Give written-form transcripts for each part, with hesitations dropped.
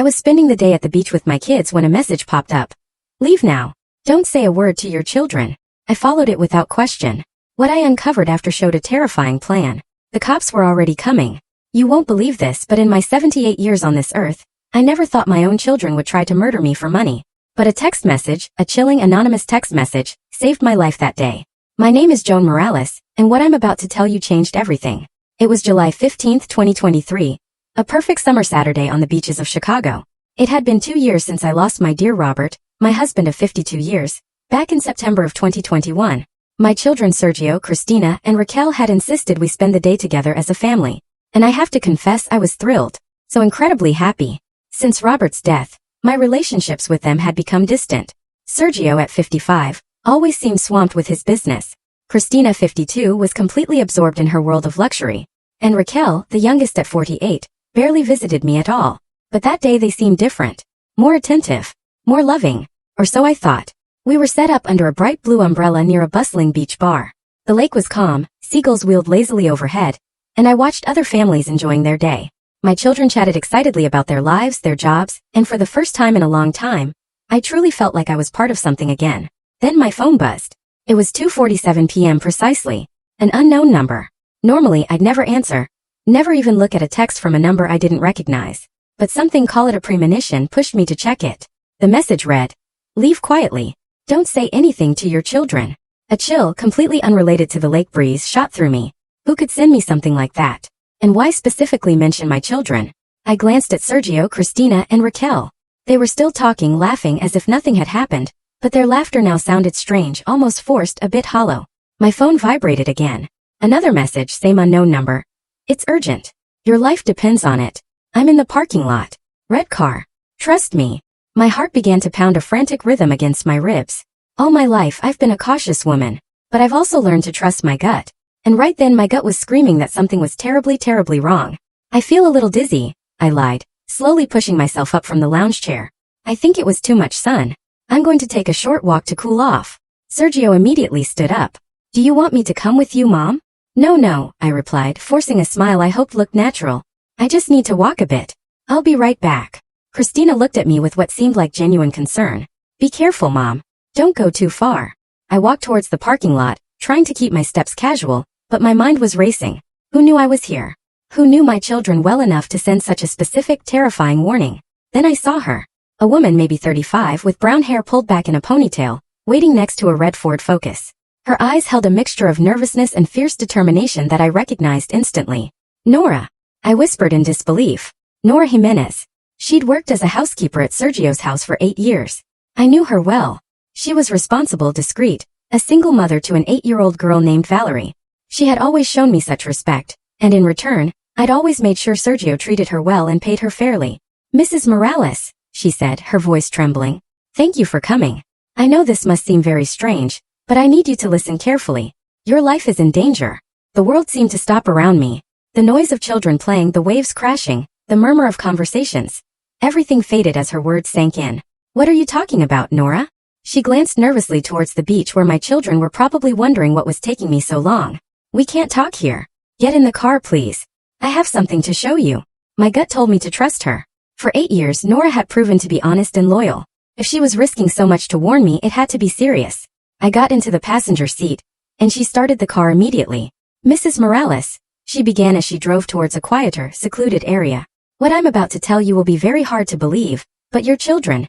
I was spending the day at the beach with my kids when a message popped up. Leave now. Don't say a word to your children. I followed it without question. What I uncovered after showed a terrifying plan. The cops were already coming. You won't believe this, but in my 78 years on this earth, I never thought my own children would try to murder me for money. But a text message, a chilling anonymous text message, saved my life that day. My name is Joan Morales, and what I'm about to tell you changed everything. It was July 15, 2023, a perfect summer Saturday on the beaches of Chicago. It had been 2 years since I lost my dear Robert, my husband of 52 years, back in September of 2021. My children Sergio, Christina, and Raquel had insisted we spend the day together as a family, and I have to confess I was thrilled, so incredibly happy. Since Robert's death, my relationships with them had become distant. Sergio, at 55, always seemed swamped with his business. Christina, 52, was completely absorbed in her world of luxury. And Raquel, the youngest at 48, barely visited me at all. But that day they seemed different. More attentive. More loving. Or so I thought. We were set up under a bright blue umbrella near a bustling beach bar. The lake was calm, seagulls wheeled lazily overhead, and I watched other families enjoying their day. My children chatted excitedly about their lives, their jobs, and for the first time in a long time, I truly felt like I was part of something again. Then my phone buzzed. It was 2:47 p.m. precisely. An unknown number. Normally I'd never answer, never even look at a text from a number I didn't recognize. But something, call it a premonition, pushed me to check it. The message read, "Leave quietly. Don't say anything to your children." A chill, completely unrelated to the lake breeze, shot through me. Who could send me something like that? And why specifically mention my children? I glanced at Sergio, Christina, and Raquel. They were still talking, laughing as if nothing had happened, but their laughter now sounded strange, almost forced, a bit hollow. My phone vibrated again. Another message, same unknown number. "It's urgent. Your life depends on it. I'm in the parking lot. Red car. Trust me." My heart began to pound a frantic rhythm against my ribs. All my life I've been a cautious woman, but I've also learned to trust my gut. And right then my gut was screaming that something was terribly, terribly wrong. "I feel a little dizzy," I lied, slowly pushing myself up from the lounge chair. "I think it was too much sun. I'm going to take a short walk to cool off." Sergio immediately stood up. "Do you want me to come with you, Mom?" No, I replied, forcing a smile I hoped looked natural. "I just need to walk a bit. I'll be right back." Christina looked at me with what seemed like genuine concern. "Be careful, Mom. Don't go too far." I walked towards the parking lot, trying to keep my steps casual, but my mind was racing. Who knew I was here? Who knew my children well enough to send such a specific, terrifying warning? Then I saw her. A woman, maybe 35, with brown hair pulled back in a ponytail, waiting next to a red Ford Focus. Her eyes held a mixture of nervousness and fierce determination that I recognized instantly. "Nora," I whispered in disbelief. "Nora Jimenez." She'd worked as a housekeeper at Sergio's house for 8 years. I knew her well. She was responsible, discreet, a single mother to an 8-year-old girl named Valerie. She had always shown me such respect, and in return, I'd always made sure Sergio treated her well and paid her fairly. "Mrs. Morales," she said, her voice trembling. "Thank you for coming. I know this must seem very strange, but I need you to listen carefully. Your life is in danger." The world seemed to stop around me. The noise of children playing, the waves crashing, the murmur of conversations. Everything faded as her words sank in. "What are you talking about, Nora?" She glanced nervously towards the beach where my children were probably wondering what was taking me so long. "We can't talk here. Get in the car, please. I have something to show you." My gut told me to trust her. For 8 years, Nora had proven to be honest and loyal. If she was risking so much to warn me, it had to be serious. I got into the passenger seat, and she started the car immediately. "Mrs. Morales," she began as she drove towards a quieter, secluded area. "What I'm about to tell you will be very hard to believe, but your children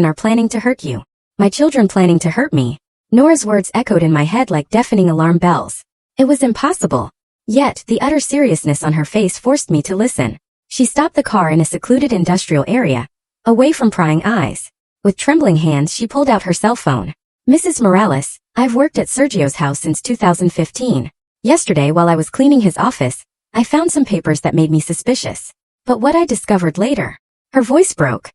are planning to hurt you." My children planning to hurt me? Nora's words echoed in my head like deafening alarm bells. It was impossible. Yet, the utter seriousness on her face forced me to listen. She stopped the car in a secluded industrial area, away from prying eyes. With trembling hands, she pulled out her cell phone. "Mrs. Morales, I've worked at Sergio's house since 2015. Yesterday, while I was cleaning his office, I found some papers that made me suspicious. But what I discovered later..." Her voice broke.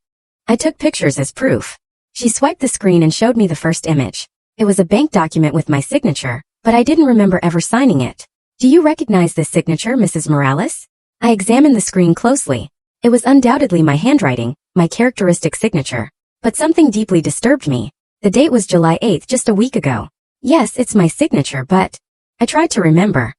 "I took pictures as proof." She swiped the screen and showed me the first image. It was a bank document with my signature, but I didn't remember ever signing it. "Do you recognize this signature, Mrs. Morales?" I examined the screen closely. It was undoubtedly my handwriting, my characteristic signature. But something deeply disturbed me. The date was July 8th, just a week ago. Yes, it's my signature, but... I tried to remember.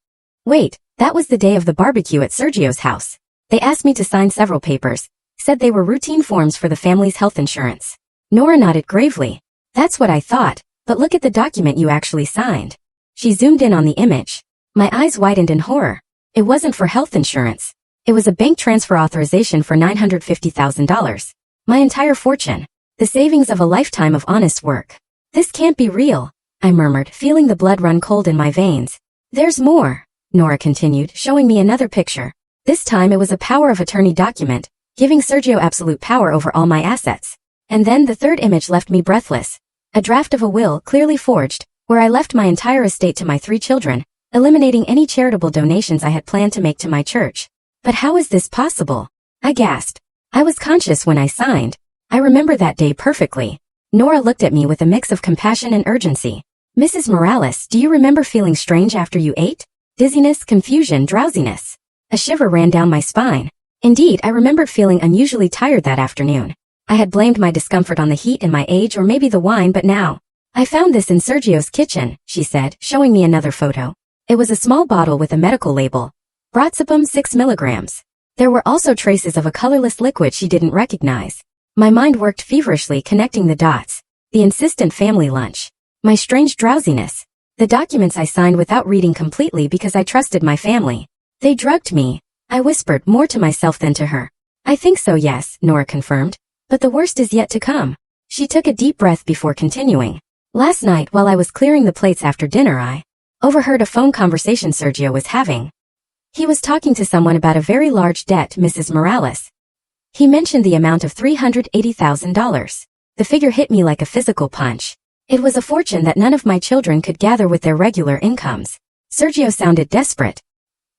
Wait, that was the day of the barbecue at Sergio's house. They asked me to sign several papers, Said they were routine forms for the family's health insurance. Nora nodded gravely. That's what I thought, but look at the document you actually signed. She zoomed in on the image. My eyes widened in horror. It wasn't for health insurance. It was a bank transfer authorization for $950,000. My entire fortune. The savings of a lifetime of honest work. This can't be real, I murmured, feeling the blood run cold in my veins. There's more, Nora continued, showing me another picture. This time it was a power of attorney document, giving Sergio absolute power over all my assets. And then the third image left me breathless. A draft of a will, clearly forged, where I left my entire estate to my 3 children, eliminating any charitable donations I had planned to make to my church. But how is this possible? I gasped. I was conscious when I signed. I remember that day perfectly. Nora looked at me with a mix of compassion and urgency. Mrs. Morales, do you remember feeling strange after you ate? Dizziness, confusion, drowsiness. A shiver ran down my spine. Indeed, I remembered feeling unusually tired that afternoon. I had blamed my discomfort on the heat and my age or maybe the wine, but now. I found this in Sergio's kitchen, she said, showing me another photo. It was a small bottle with a medical label. Broxipam 6 milligrams. There were also traces of a colorless liquid she didn't recognize. My mind worked feverishly connecting the dots. The insistent family lunch. My strange drowsiness. The documents I signed without reading completely because I trusted my family. They drugged me. I whispered, more to myself than to her. I think so, yes, Nora confirmed. But the worst is yet to come. She took a deep breath before continuing. Last night while I was clearing the plates after dinner I overheard a phone conversation Sergio was having. He was talking to someone about a very large debt, Mrs. Morales. He mentioned the amount of $380,000. The figure hit me like a physical punch. It was a fortune that none of my children could gather with their regular incomes. Sergio sounded desperate.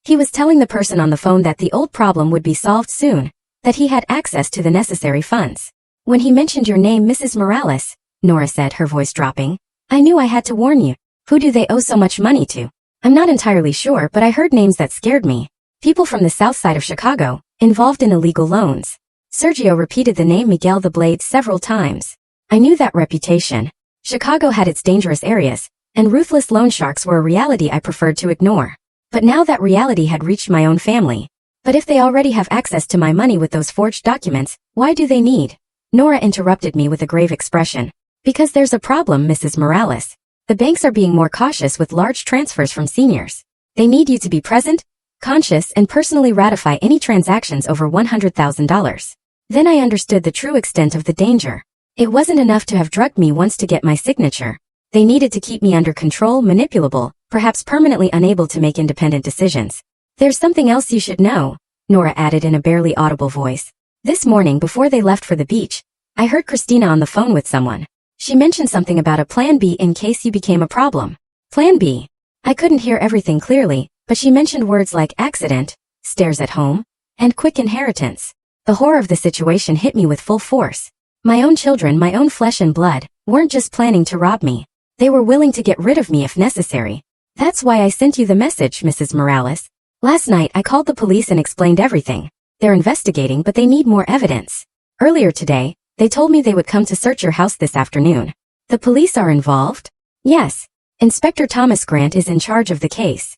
He was telling the person on the phone that the old problem would be solved soon, that he had access to the necessary funds. When he mentioned your name, Mrs. Morales, Nora said, her voice dropping, I knew I had to warn you. Who do they owe so much money to? I'm not entirely sure, but I heard names that scared me. People from the south side of Chicago, involved in illegal loans. Sergio repeated the name Miguel the Blade several times. I knew that reputation. Chicago had its dangerous areas, and ruthless loan sharks were a reality I preferred to ignore. But now that reality had reached my own family. But if they already have access to my money with those forged documents, why do they need? Nora interrupted me with a grave expression. Because there's a problem, Mrs. Morales. The banks are being more cautious with large transfers from seniors. They need you to be present, conscious, and personally ratify any transactions over $100,000. Then I understood the true extent of the danger. It wasn't enough to have drugged me once to get my signature. They needed to keep me under control, manipulable, perhaps permanently unable to make independent decisions. There's something else you should know, Nora added in a barely audible voice. This morning before they left for the beach, I heard Christina on the phone with someone. She mentioned something about a plan B in case you became a problem. Plan B. I couldn't hear everything clearly, but she mentioned words like accident, stairs at home, and quick inheritance. The horror of the situation hit me with full force. My own children, my own flesh and blood, weren't just planning to rob me. They were willing to get rid of me if necessary. That's why I sent you the message, Mrs. Morales. Last night I called the police and explained everything. They're investigating, but they need more evidence. Earlier today, they told me they would come to search your house this afternoon. The police are involved? Yes. Inspector Thomas Grant is in charge of the case.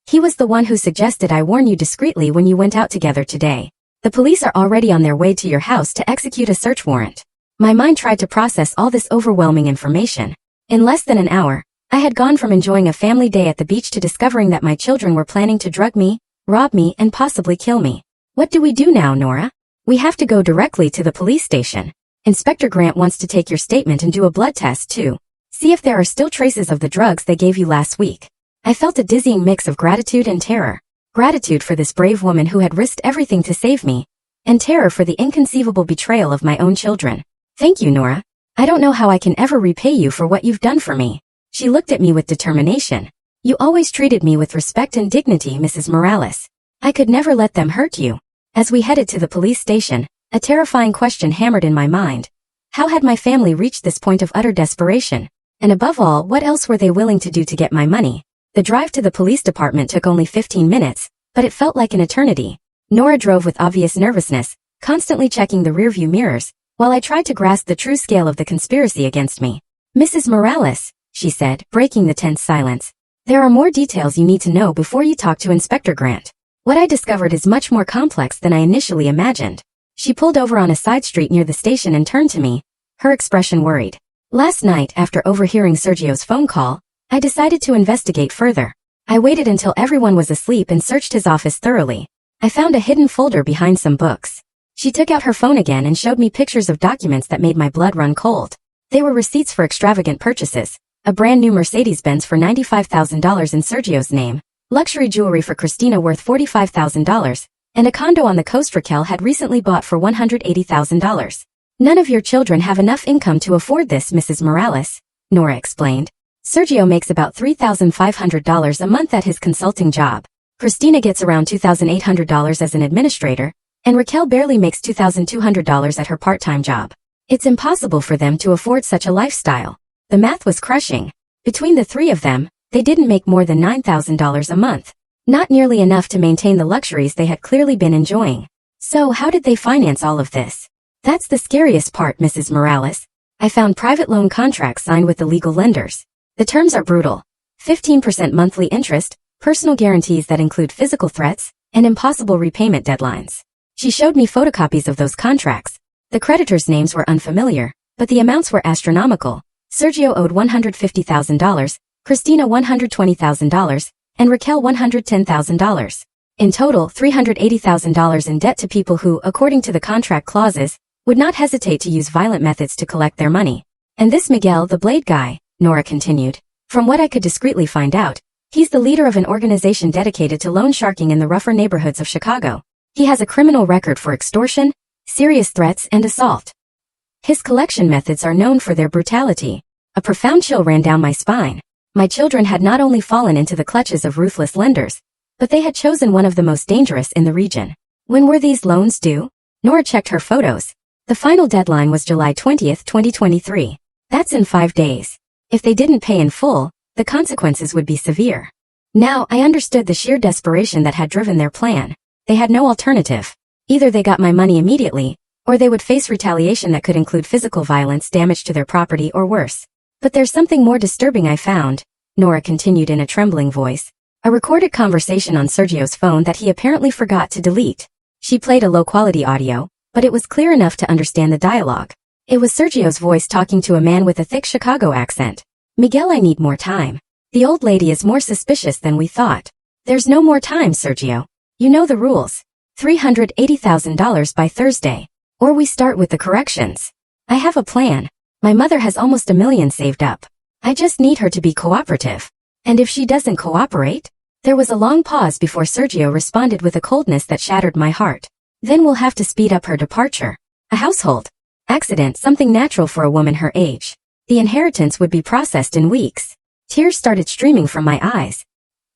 He was the one who suggested I warn you discreetly when you went out together today. The police are already on their way to your house to execute a search warrant. My mind tried to process all this overwhelming information. In less than an hour, I had gone from enjoying a family day at the beach to discovering that my children were planning to drug me, rob me, and possibly kill me. What do we do now, Nora? We have to go directly to the police station. Inspector Grant wants to take your statement and do a blood test too. See if there are still traces of the drugs they gave you last week. I felt a dizzying mix of gratitude and terror. Gratitude for this brave woman who had risked everything to save me, and terror for the inconceivable betrayal of my own children. Thank you, Nora. I don't know how I can ever repay you for what you've done for me. She looked at me with determination. You always treated me with respect and dignity, Mrs. Morales. I could never let them hurt you. As we headed to the police station, a terrifying question hammered in my mind. How had my family reached this point of utter desperation? And above all, what else were they willing to do to get my money? The drive to the police department took only 15 minutes, but it felt like an eternity. Nora drove with obvious nervousness, constantly checking the rearview mirrors, while I tried to grasp the true scale of the conspiracy against me. Mrs. Morales, she said, breaking the tense silence. There are more details you need to know before you talk to Inspector Grant. What I discovered is much more complex than I initially imagined. She pulled over on a side street near the station and turned to me, her expression worried. Last night, after overhearing Sergio's phone call, I decided to investigate further. I waited until everyone was asleep and searched his office thoroughly. I found a hidden folder behind some books. She took out her phone again and showed me pictures of documents that made my blood run cold. They were receipts for extravagant purchases, a brand new Mercedes-Benz for $95,000 in Sergio's name, luxury jewelry for Christina worth $45,000, and a condo on the coast Raquel had recently bought for $180,000. None of your children have enough income to afford this, Mrs. Morales, Nora explained. Sergio makes about $3,500 a month at his consulting job. Christina gets around $2,800 as an administrator, and Raquel barely makes $2,200 at her part-time job. It's impossible for them to afford such a lifestyle. The math was crushing. Between the three of them, they didn't make more than $9,000 a month. Not nearly enough to maintain the luxuries they had clearly been enjoying. So how did they finance all of this? That's the scariest part, Mrs. Morales. I found private loan contracts signed with the legal lenders. The terms are brutal. 15% monthly interest, personal guarantees that include physical threats, and impossible repayment deadlines. She showed me photocopies of those contracts. The creditors' names were unfamiliar, but the amounts were astronomical. Sergio owed $150,000, Christina $120,000, and Raquel $110,000. In total, $380,000 in debt to people who, according to the contract clauses, would not hesitate to use violent methods to collect their money. And this Miguel, the Blade guy, Nora continued. From what I could discreetly find out, he's the leader of an organization dedicated to loan sharking in the rougher neighborhoods of Chicago. He has a criminal record for extortion, serious threats, and assault. His collection methods are known for their brutality. A profound chill ran down my spine. My children had not only fallen into the clutches of ruthless lenders, but they had chosen one of the most dangerous in the region. When were these loans due? Nora checked her photos. The final deadline was July 20th, 2023. That's in 5 days. If they didn't pay in full, the consequences would be severe. Now, I understood the sheer desperation that had driven their plan. They had no alternative. Either they got my money immediately, or they would face retaliation that could include physical violence, damage to their property, or worse. But there's something more disturbing I found, Nora continued in a trembling voice. A recorded conversation on Sergio's phone that he apparently forgot to delete. She played a low-quality audio, but it was clear enough to understand the dialogue. It was Sergio's voice talking to a man with a thick Chicago accent. Miguel, I need more time. The old lady is more suspicious than we thought. There's no more time, Sergio. You know the rules. $380,000 by Thursday. Or we start with the corrections. I have a plan. My mother has almost $1 million saved up. I just need her to be cooperative. And if she doesn't cooperate? There was a long pause before Sergio responded with a coldness that shattered my heart. Then we'll have to speed up her departure. A household accident, something natural for a woman her age. The inheritance would be processed in weeks. Tears started streaming from my eyes.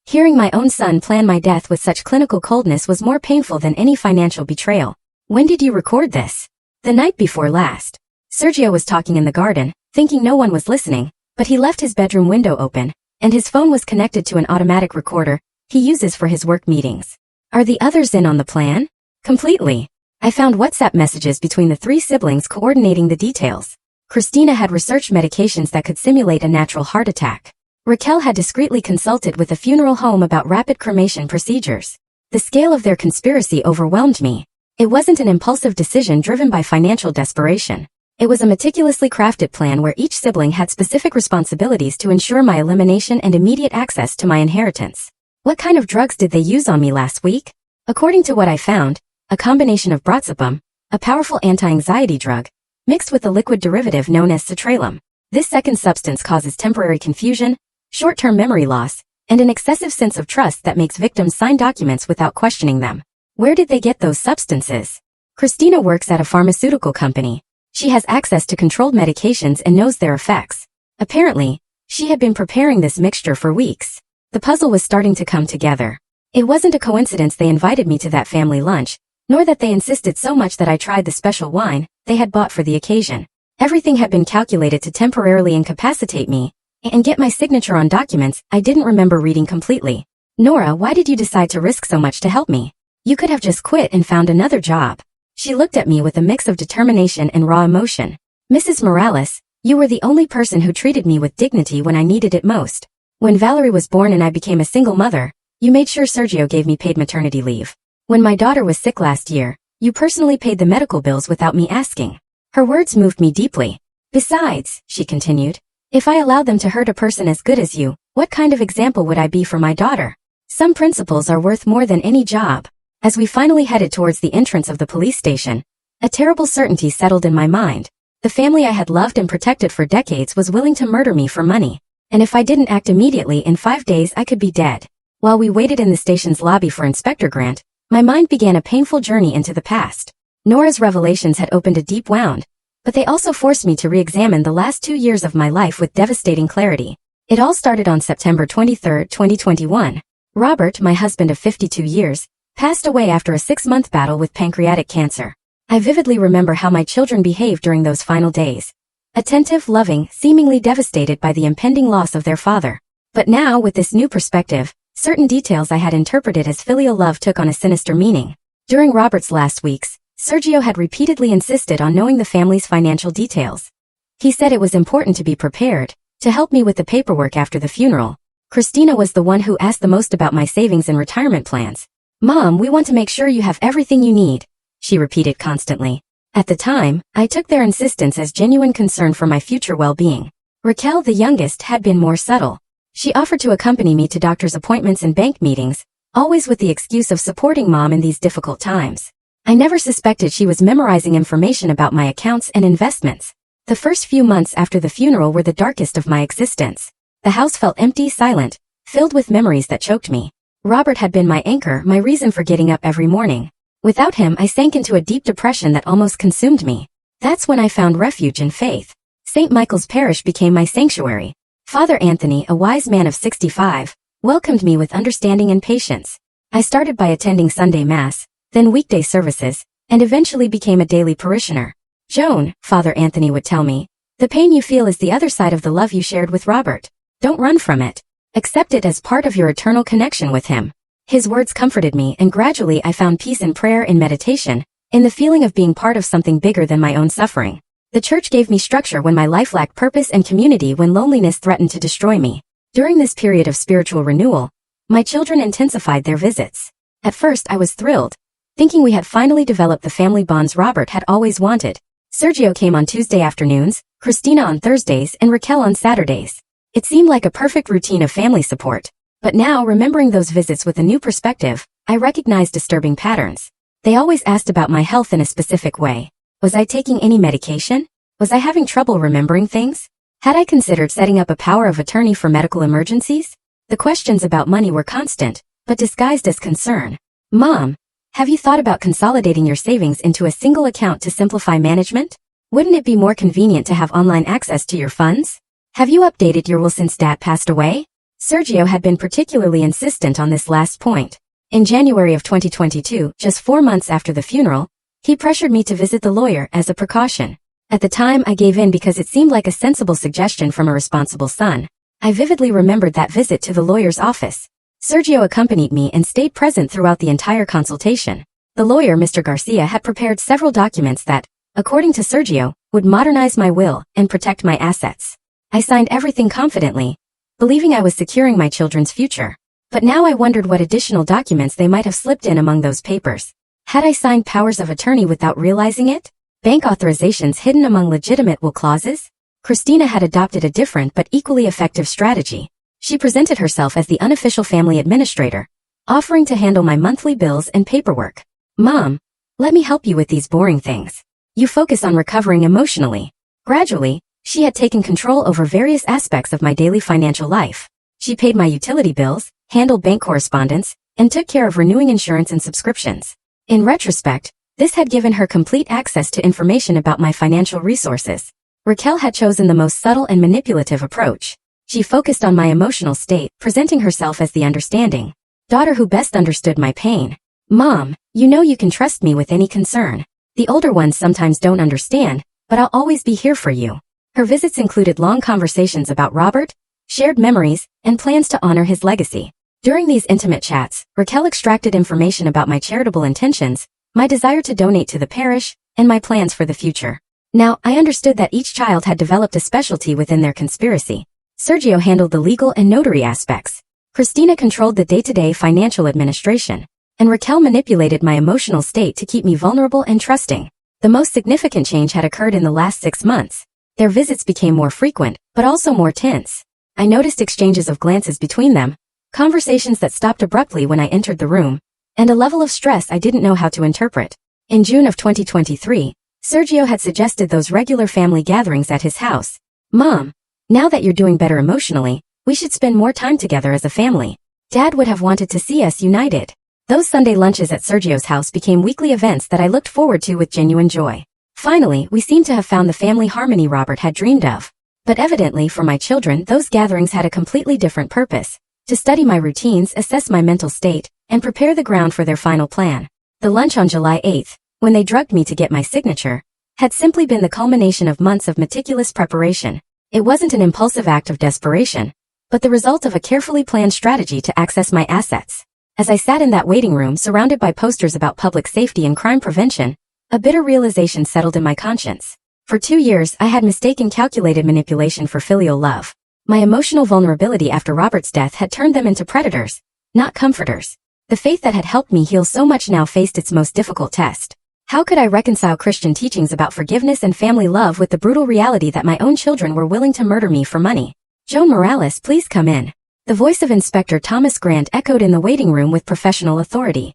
Hearing my own son plan my death with such clinical coldness was more painful than any financial betrayal. When did you record this? The night before last. Sergio was talking in the garden, thinking no one was listening, but he left his bedroom window open, and his phone was connected to an automatic recorder he uses for his work meetings. Are the others in on the plan? Completely. I found WhatsApp messages between the three siblings coordinating the details. Christina had researched medications that could simulate a natural heart attack. Raquel had discreetly consulted with a funeral home about rapid cremation procedures. The scale of their conspiracy overwhelmed me. It wasn't an impulsive decision driven by financial desperation. It was a meticulously crafted plan where each sibling had specific responsibilities to ensure my elimination and immediate access to my inheritance. What kind of drugs did they use on me last week? According to what I found, a combination of brozapam, a powerful anti-anxiety drug, mixed with a liquid derivative known as citralum. This second substance causes temporary confusion, short-term memory loss, and an excessive sense of trust that makes victims sign documents without questioning them. Where did they get those substances? Christina works at a pharmaceutical company. She has access to controlled medications and knows their effects. Apparently, she had been preparing this mixture for weeks. The puzzle was starting to come together. It wasn't a coincidence they invited me to that family lunch, nor that they insisted so much that I tried the special wine they had bought for the occasion. Everything had been calculated to temporarily incapacitate me and get my signature on documents I didn't remember reading completely. Nora, why did you decide to risk so much to help me? You could have just quit and found another job. She looked at me with a mix of determination and raw emotion. Mrs. Morales, you were the only person who treated me with dignity when I needed it most. When Valerie was born and I became a single mother, you made sure Sergio gave me paid maternity leave. When my daughter was sick last year, You personally paid the medical bills without me asking. Her words moved me deeply. Besides, she continued, if I allowed them to hurt a person as good as you, what kind of example would I be for my daughter? Some principles are worth more than any job. As we finally headed towards the entrance of the police station, a terrible certainty settled in my mind. The family I had loved and protected for decades was willing to murder me for money. And if I didn't act immediately, in 5 days I could be dead. While we waited in the station's lobby for Inspector Grant, my mind began a painful journey into the past. Nora's revelations had opened a deep wound, but they also forced me to re-examine the last 2 years of my life with devastating clarity. It all started on September 23, 2021. Robert, my husband of 52 years, passed away after a 6-month battle with pancreatic cancer. I vividly remember how my children behaved during those final days. Attentive, loving, seemingly devastated by the impending loss of their father. But now, with this new perspective, certain details I had interpreted as filial love took on a sinister meaning. During Robert's last weeks, Sergio had repeatedly insisted on knowing the family's financial details. He said it was important to be prepared, to help me with the paperwork after the funeral. Christina was the one who asked the most about my savings and retirement plans. Mom, we want to make sure you have everything you need, she repeated constantly. At the time, I took their insistence as genuine concern for my future well-being. Raquel, the youngest, had been more subtle. She offered to accompany me to doctor's appointments and bank meetings, always with the excuse of supporting Mom in these difficult times. I never suspected she was memorizing information about my accounts and investments. The first few months after the funeral were the darkest of my existence. The house felt empty, silent, filled with memories that choked me. Robert had been my anchor, my reason for getting up every morning. Without him, I sank into a deep depression that almost consumed me. That's when I found refuge in faith. St. Michael's Parish became my sanctuary. Father Anthony, a wise man of 65, welcomed me with understanding and patience. I started by attending Sunday Mass, then weekday services, and eventually became a daily parishioner. Joan, Father Anthony would tell me, the pain you feel is the other side of the love you shared with Robert. Don't run from it. Accept it as part of your eternal connection with him. His words comforted me, and gradually I found peace in prayer and meditation, in the feeling of being part of something bigger than my own suffering. The church gave me structure when my life lacked purpose and community when loneliness threatened to destroy me. During this period of spiritual renewal, my children intensified their visits. At first I was thrilled, thinking we had finally developed the family bonds Robert had always wanted. Sergio came on Tuesday afternoons, Christina on Thursdays, and Raquel on Saturdays. It seemed like a perfect routine of family support. But now, remembering those visits with a new perspective, I recognized disturbing patterns. They always asked about my health in a specific way. Was I taking any medication? Was I having trouble remembering things? Had I considered setting up a power of attorney for medical emergencies? The questions about money were constant, but disguised as concern. Mom, have you thought about consolidating your savings into a single account to simplify management? Wouldn't it be more convenient to have online access to your funds? Have you updated your will since Dad passed away? Sergio had been particularly insistent on this last point. In January of 2022, just 4 months after the funeral, he pressured me to visit the lawyer as a precaution. At the time, I gave in because it seemed like a sensible suggestion from a responsible son. I vividly remembered that visit to the lawyer's office. Sergio accompanied me and stayed present throughout the entire consultation. The lawyer, Mr. Garcia, had prepared several documents that, according to Sergio, would modernize my will and protect my assets. I signed everything confidently, believing I was securing my children's future. But now I wondered what additional documents they might have slipped in among those papers. Had I signed powers of attorney without realizing it? Bank authorizations hidden among legitimate will clauses? Christina had adopted a different but equally effective strategy. She presented herself as the unofficial family administrator, offering to handle my monthly bills and paperwork. Mom, let me help you with these boring things. You focus on recovering emotionally. Gradually, she had taken control over various aspects of my daily financial life. She paid my utility bills, handled bank correspondence, and took care of renewing insurance and subscriptions. In retrospect, this had given her complete access to information about my financial resources. Raquel had chosen the most subtle and manipulative approach. She focused on my emotional state, presenting herself as the understanding daughter who best understood my pain. Mom, you know you can trust me with any concern. The older ones sometimes don't understand, but I'll always be here for you. Her visits included long conversations about Robert, shared memories, and plans to honor his legacy. During these intimate chats, Raquel extracted information about my charitable intentions, my desire to donate to the parish, and my plans for the future. Now, I understood that each child had developed a specialty within their conspiracy. Sergio handled the legal and notary aspects. Christina controlled the day-to-day financial administration. and Raquel manipulated my emotional state to keep me vulnerable and trusting. The most significant change had occurred in the last 6 months. Their visits became more frequent, but also more tense. I noticed exchanges of glances between them, conversations that stopped abruptly when I entered the room, and a level of stress I didn't know how to interpret. In June of 2023, Sergio had suggested those regular family gatherings at his house. "Mom, now that you're doing better emotionally, we should spend more time together as a family. Dad would have wanted to see us united." Those Sunday lunches at Sergio's house became weekly events that I looked forward to with genuine joy. Finally, we seemed to have found the family harmony Robert had dreamed of. But evidently for my children, those gatherings had a completely different purpose: to study my routines, assess my mental state, and prepare the ground for their final plan. The lunch on July 8th, when they drugged me to get my signature, had simply been the culmination of months of meticulous preparation. It wasn't an impulsive act of desperation, but the result of a carefully planned strategy to access my assets. As I sat in that waiting room surrounded by posters about public safety and crime prevention, a bitter realization settled in my conscience. For 2 years, I had mistaken calculated manipulation for filial love. My emotional vulnerability after Robert's death had turned them into predators, not comforters. The faith that had helped me heal so much now faced its most difficult test. How could I reconcile Christian teachings about forgiveness and family love with the brutal reality that my own children were willing to murder me for money? "Joan Morales, please come in." The voice of Inspector Thomas Grant echoed in the waiting room with professional authority.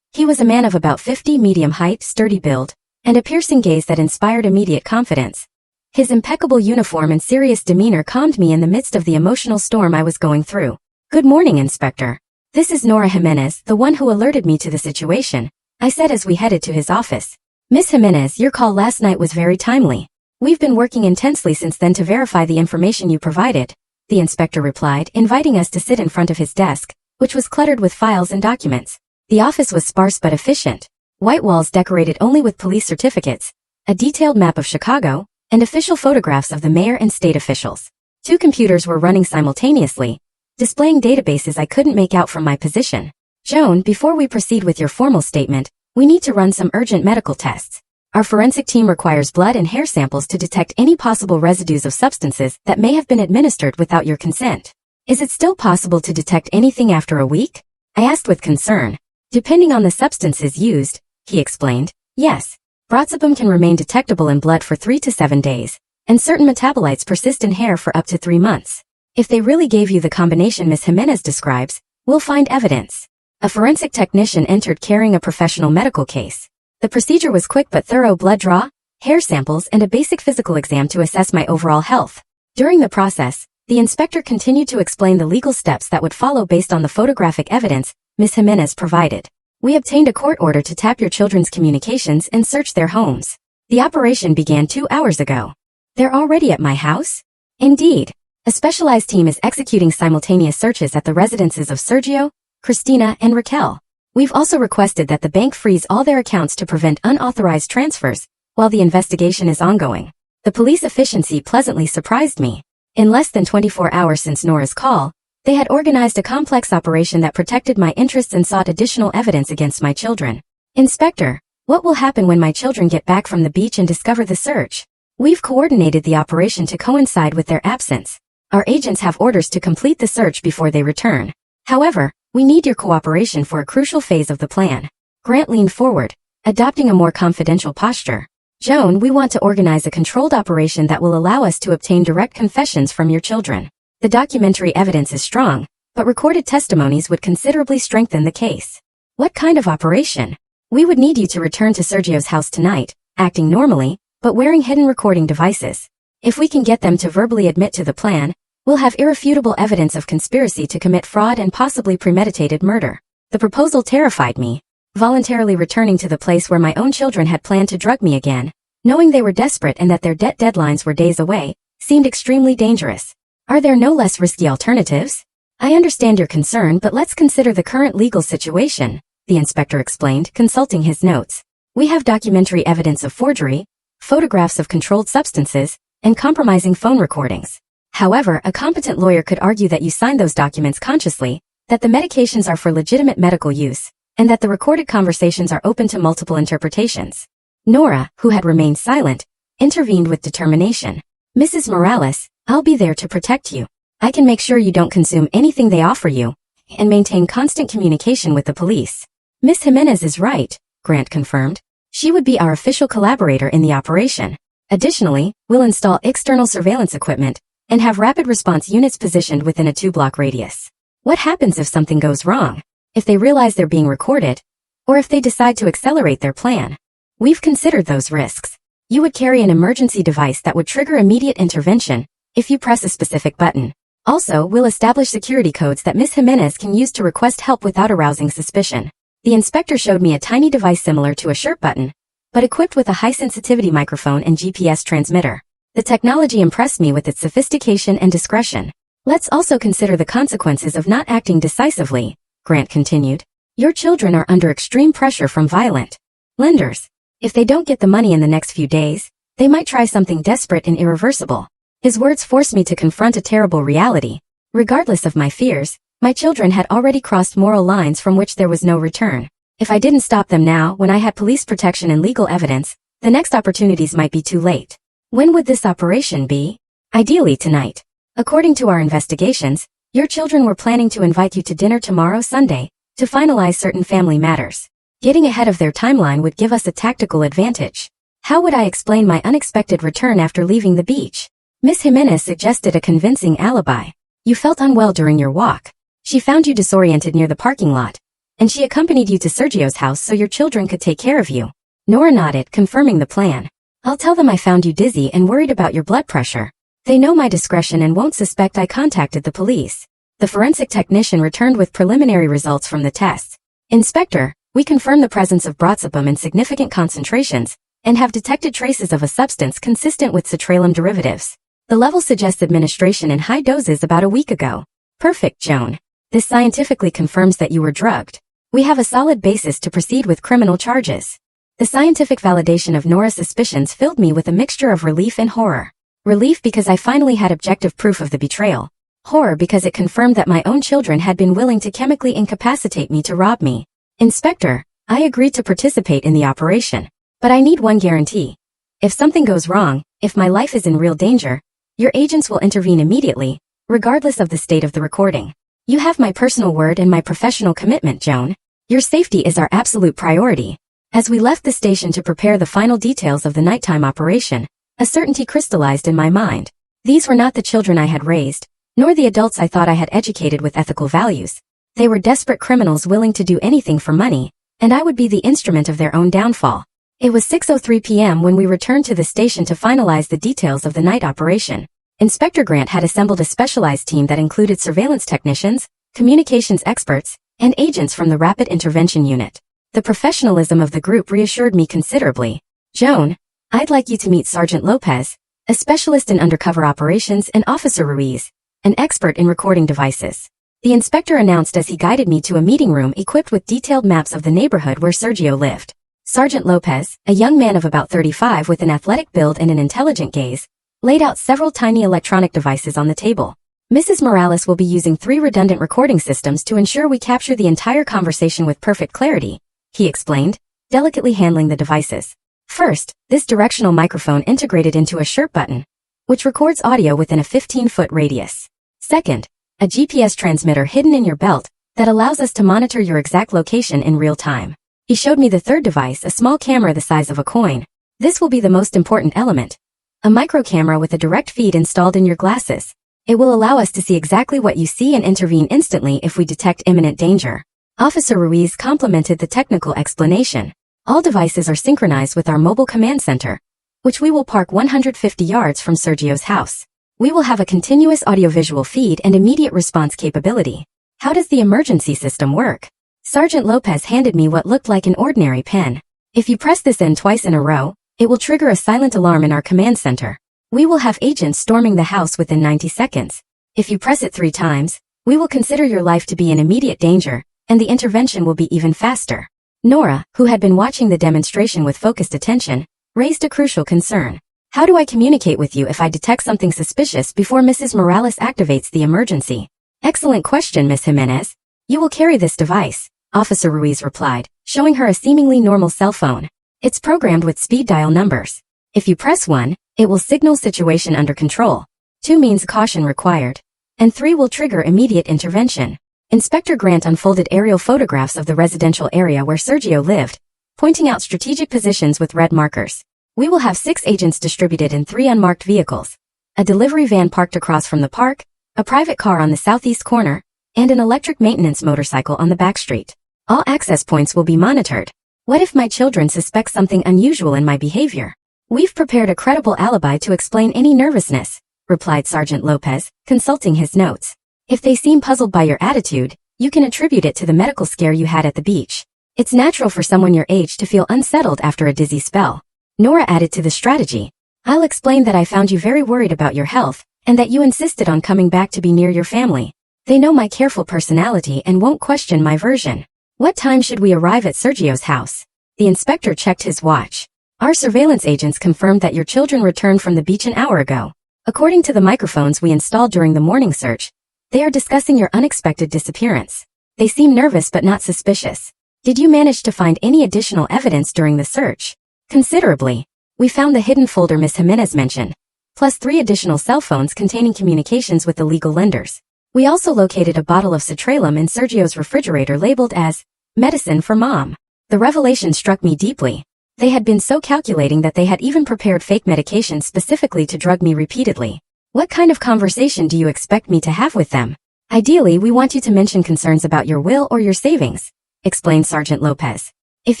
He was a man of about 50, medium height, sturdy build, and a piercing gaze that inspired immediate confidence. His impeccable uniform and serious demeanor calmed me in the midst of the emotional storm I was going through. "Good morning, Inspector. This is Nora Jimenez, the one who alerted me to the situation," I said as we headed to his office. "Miss Jimenez, your call last night was very timely. We've been working intensely since then to verify the information you provided," the inspector replied, inviting us to sit in front of his desk, which was cluttered with files and documents. The office was sparse but efficient. White walls decorated only with police certificates, a detailed map of Chicago, and official photographs of the mayor and state officials. 2 computers were running simultaneously, displaying databases I couldn't make out from my position. "Joan, before we proceed with your formal statement, we need to run some urgent medical tests. Our forensic team requires blood and hair samples to detect any possible residues of substances that may have been administered without your consent. Is it still possible to detect anything after a week?" I asked with concern. "Depending on the substances used," he explained, "yes. Brotzepam can remain detectable in blood for 3 to 7 days, and certain metabolites persist in hair for up to 3 months. If they really gave you the combination Ms. Jimenez describes, we'll find evidence." A forensic technician entered carrying a professional medical case. The procedure was quick but thorough: blood draw, hair samples, and a basic physical exam to assess my overall health. During the process, the inspector continued to explain the legal steps that would follow based on the photographic evidence Ms. Jimenez provided. "We obtained a court order to tap your children's communications and search their homes. The operation began 2 hours ago." "They're already at my house?" "Indeed. A specialized team is executing simultaneous searches at the residences of Sergio, Christina, and Raquel. We've also requested that the bank freeze all their accounts to prevent unauthorized transfers while the investigation is ongoing." The police efficiency pleasantly surprised me. In less than 24 hours since Nora's call, they had organized a complex operation that protected my interests and sought additional evidence against my children. "Inspector, what will happen when my children get back from the beach and discover the search?" "We've coordinated the operation to coincide with their absence. Our agents have orders to complete the search before they return. However, we need your cooperation for a crucial phase of the plan." Grant leaned forward, adopting a more confidential posture. "Joan, we want to organize a controlled operation that will allow us to obtain direct confessions from your children. The documentary evidence is strong, but recorded testimonies would considerably strengthen the case." "What kind of operation?" "We would need you to return to Sergio's house tonight, acting normally, but wearing hidden recording devices. If we can get them to verbally admit to the plan, we'll have irrefutable evidence of conspiracy to commit fraud and possibly premeditated murder." The proposal terrified me. Voluntarily returning to the place where my own children had planned to drug me again, knowing they were desperate and that their debt deadlines were days away, seemed extremely dangerous. "Are there no less risky alternatives?" "I understand your concern, but let's consider the current legal situation," the inspector explained, consulting his notes. "We have documentary evidence of forgery, photographs of controlled substances, and compromising phone recordings. However, a competent lawyer could argue that you signed those documents consciously, that the medications are for legitimate medical use, and that the recorded conversations are open to multiple interpretations." Nora, who had remained silent, intervened with determination. "Mrs. Morales, I'll be there to protect you. I can make sure you don't consume anything they offer you, and maintain constant communication with the police." Miss Jimenez is right, Grant confirmed. She would be our official collaborator in the operation. Additionally, we'll install external surveillance equipment and have rapid response units positioned within a 2-block radius. What happens if something goes wrong? If they realize they're being recorded? Or if they decide to accelerate their plan? We've considered those risks. You would carry an emergency device that would trigger immediate intervention if you press a specific button. Also, we'll establish security codes that Miss Jimenez can use to request help without arousing suspicion. The inspector showed me a tiny device similar to a shirt button, but equipped with a high-sensitivity microphone and GPS transmitter. The technology impressed me with its sophistication and discretion. Let's also consider the consequences of not acting decisively, Grant continued. Your children are under extreme pressure from violent lenders. If they don't get the money in the next few days, they might try something desperate and irreversible. His words forced me to confront a terrible reality. Regardless of my fears, my children had already crossed moral lines from which there was no return. If I didn't stop them now, when I had police protection and legal evidence, the next opportunities might be too late. When would this operation be? Ideally tonight. According to our investigations, your children were planning to invite you to dinner tomorrow Sunday, to finalize certain family matters. Getting ahead of their timeline would give us a tactical advantage. How would I explain my unexpected return after leaving the beach? Miss Jimenez suggested a convincing alibi. You felt unwell during your walk. She found you disoriented near the parking lot, and she accompanied you to Sergio's house so your children could take care of you. Nora nodded, confirming the plan. I'll tell them I found you dizzy and worried about your blood pressure. They know my discretion and won't suspect I contacted the police. The forensic technician returned with preliminary results from the tests. Inspector, we confirm the presence of brozapam in significant concentrations and have detected traces of a substance consistent with citralum derivatives. The level suggests administration in high doses about a week ago. Perfect, Joan. This scientifically confirms that you were drugged. We have a solid basis to proceed with criminal charges. The scientific validation of Nora's suspicions filled me with a mixture of relief and horror. Relief because I finally had objective proof of the betrayal. Horror because it confirmed that my own children had been willing to chemically incapacitate me to rob me. Inspector, I agreed to participate in the operation. But I need one guarantee. If something goes wrong, if my life is in real danger, your agents will intervene immediately, regardless of the state of the recording. You have my personal word and my professional commitment, Joan. Your safety is our absolute priority. As we left the station to prepare the final details of the nighttime operation, a certainty crystallized in my mind. These were not the children I had raised, nor the adults I thought I had educated with ethical values. They were desperate criminals willing to do anything for money, and I would be the instrument of their own downfall. It was 6:03 p.m. when we returned to the station to finalize the details of the night operation. Inspector Grant had assembled a specialized team that included surveillance technicians, communications experts, and agents from the Rapid Intervention Unit. The professionalism of the group reassured me considerably. Joan, I'd like you to meet Sergeant Lopez, a specialist in undercover operations, and Officer Ruiz, an expert in recording devices. The inspector announced as he guided me to a meeting room equipped with detailed maps of the neighborhood where Sergio lived. Sergeant Lopez, a young man of about 35 with an athletic build and an intelligent gaze, laid out several tiny electronic devices on the table. Mrs. Morales will be using 3 redundant recording systems to ensure we capture the entire conversation with perfect clarity, he explained, delicately handling the devices. First, this directional microphone integrated into a shirt button, which records audio within a 15-foot radius. Second, a GPS transmitter hidden in your belt that allows us to monitor your exact location in real time. He showed me the third device, a small camera the size of a coin. This will be the most important element. A micro camera with a direct feed installed in your glasses. It will allow us to see exactly what you see and intervene instantly if we detect imminent danger. Officer Ruiz complimented the technical explanation. All devices are synchronized with our mobile command center, which we will park 150 yards from Sergio's house. We will have a continuous audiovisual feed and immediate response capability. How does the emergency system work? Sergeant Lopez handed me what looked like an ordinary pen. If you press this in twice in a row, it will trigger a silent alarm in our command center. We will have agents storming the house within 90 seconds. If you press it 3 times, we will consider your life to be in immediate danger, and the intervention will be even faster. Nora, who had been watching the demonstration with focused attention, raised a crucial concern. How do I communicate with you if I detect something suspicious before Mrs. Morales activates the emergency? Excellent question, Miss Jimenez. You will carry this device, Officer Ruiz replied, showing her a seemingly normal cell phone. It's programmed with speed dial numbers. If you press 1, it will signal situation under control. 2 means caution required. And 3 will trigger immediate intervention. Inspector Grant unfolded aerial photographs of the residential area where Sergio lived, pointing out strategic positions with red markers. We will have 6 agents distributed in 3 unmarked vehicles, a delivery van parked across from the park, a private car on the southeast corner, and an electric maintenance motorcycle on the back street. All access points will be monitored. What if my children suspect something unusual in my behavior? We've prepared a credible alibi to explain any nervousness, replied Sergeant Lopez, consulting his notes. If they seem puzzled by your attitude, you can attribute it to the medical scare you had at the beach. It's natural for someone your age to feel unsettled after a dizzy spell. Nora added to the strategy. I'll explain that I found you very worried about your health, and that you insisted on coming back to be near your family. They know my careful personality and won't question my version. What time should we arrive at Sergio's house? The inspector checked his watch. Our surveillance agents confirmed that your children returned from the beach an hour ago. According to the microphones we installed during the morning search, they are discussing your unexpected disappearance. They seem nervous but not suspicious. Did you manage to find any additional evidence during the search? Considerably. We found the hidden folder Miss Jimenez mentioned, plus 3 additional cell phones containing communications with the legal lenders. We also located a bottle of citralum in Sergio's refrigerator labeled as medicine for mom. The revelation struck me deeply. They had been so calculating that they had even prepared fake medication specifically to drug me repeatedly. What kind of conversation do you expect me to have with them? Ideally, we want you to mention concerns about your will or your savings, explained Sergeant Lopez. If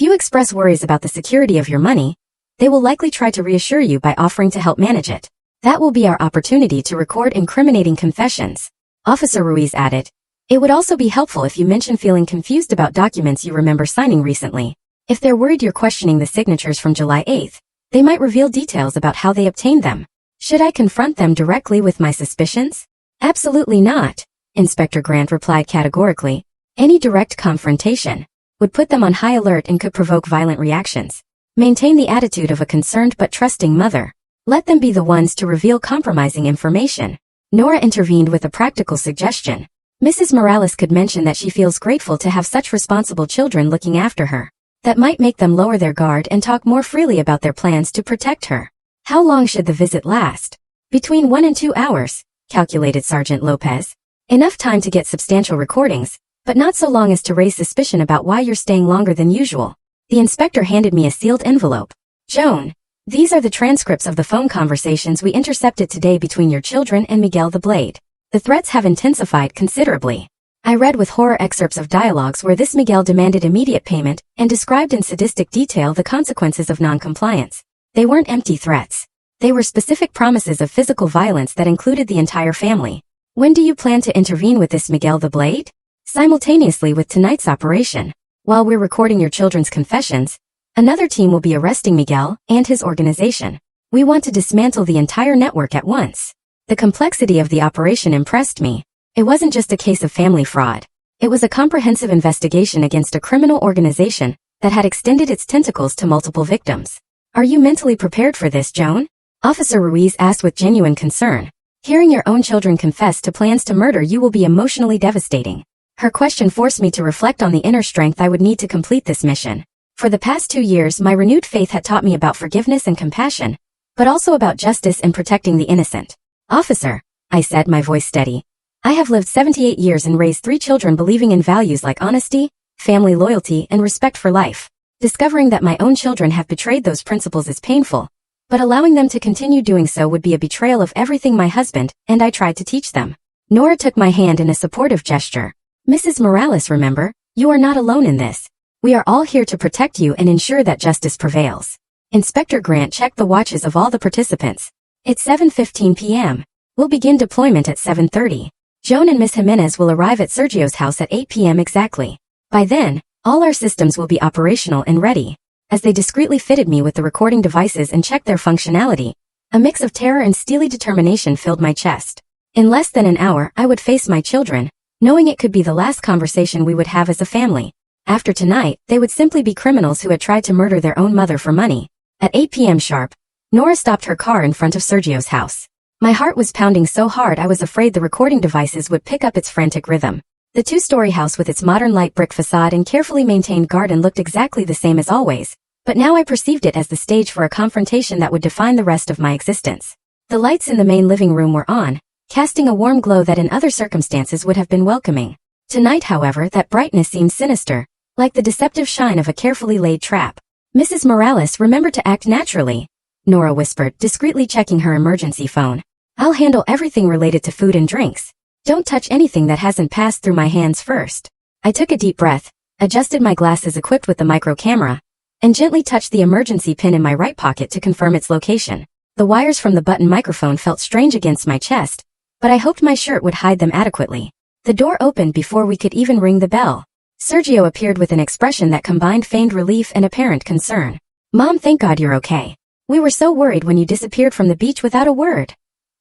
you express worries about the security of your money, they will likely try to reassure you by offering to help manage it. That will be our opportunity to record incriminating confessions. Officer Ruiz added, it would also be helpful if you mention feeling confused about documents you remember signing recently. If they're worried you're questioning the signatures from July 8th, they might reveal details about how they obtained them. Should I confront them directly with my suspicions? Absolutely not, Inspector Grant replied categorically. Any direct confrontation would put them on high alert and could provoke violent reactions. Maintain the attitude of a concerned but trusting mother. Let them be the ones to reveal compromising information. Nora intervened with a practical suggestion. Mrs. Morales could mention that she feels grateful to have such responsible children looking after her. That might make them lower their guard and talk more freely about their plans to protect her. How long should the visit last? Between 1 and 2 hours, calculated Sergeant Lopez. Enough time to get substantial recordings, but not so long as to raise suspicion about why you're staying longer than usual. The inspector handed me a sealed envelope. Joan, these are the transcripts of the phone conversations we intercepted today between your children and Miguel the Blade. The threats have intensified considerably. I read with horror excerpts of dialogues where this Miguel demanded immediate payment and described in sadistic detail the consequences of non-compliance. They weren't empty threats. They were specific promises of physical violence that included the entire family. When do you plan to intervene with this Miguel the Blade? Simultaneously with tonight's operation. While we're recording your children's confessions, another team will be arresting Miguel and his organization. We want to dismantle the entire network at once. The complexity of the operation impressed me. It wasn't just a case of family fraud. It was a comprehensive investigation against a criminal organization that had extended its tentacles to multiple victims. Are you mentally prepared for this, Joan? Officer Ruiz asked with genuine concern. Hearing your own children confess to plans to murder you will be emotionally devastating. Her question forced me to reflect on the inner strength I would need to complete this mission. For the past 2 years, my renewed faith had taught me about forgiveness and compassion, but also about justice and protecting the innocent. Officer, I said, my voice steady. I have lived 78 years and raised 3 children believing in values like honesty, family loyalty, and respect for life. Discovering that my own children have betrayed those principles is painful, but allowing them to continue doing so would be a betrayal of everything my husband and I tried to teach them. Nora took my hand in a supportive gesture. Mrs. Morales, remember, you are not alone in this. We are all here to protect you and ensure that justice prevails. Inspector Grant checked the watches of all the participants. It's 7:15 p.m. We'll begin deployment at 7:30. Joan and Miss Jimenez will arrive at Sergio's house at 8 p.m. exactly. By then, all our systems will be operational and ready. As they discreetly fitted me with the recording devices and checked their functionality, a mix of terror and steely determination filled my chest. In less than an hour, I would face my children, knowing it could be the last conversation we would have as a family. After tonight, they would simply be criminals who had tried to murder their own mother for money. At 8 p.m. sharp, Nora stopped her car in front of Sergio's house. My heart was pounding so hard I was afraid the recording devices would pick up its frantic rhythm. The 2-story house with its modern light brick facade and carefully maintained garden looked exactly the same as always, but now I perceived it as the stage for a confrontation that would define the rest of my existence. The lights in the main living room were on, casting a warm glow that in other circumstances would have been welcoming. Tonight, however, that brightness seemed sinister, like the deceptive shine of a carefully laid trap. Mrs. Morales, remember to act naturally, Nora whispered, discreetly checking her emergency phone. I'll handle everything related to food and drinks. Don't touch anything that hasn't passed through my hands first. I took a deep breath, adjusted my glasses equipped with the micro camera, and gently touched the emergency pin in my right pocket to confirm its location. The wires from the button microphone felt strange against my chest, but I hoped my shirt would hide them adequately. The door opened before we could even ring the bell. Sergio appeared with an expression that combined feigned relief and apparent concern. Mom, thank God you're okay. We were so worried when you disappeared from the beach without a word,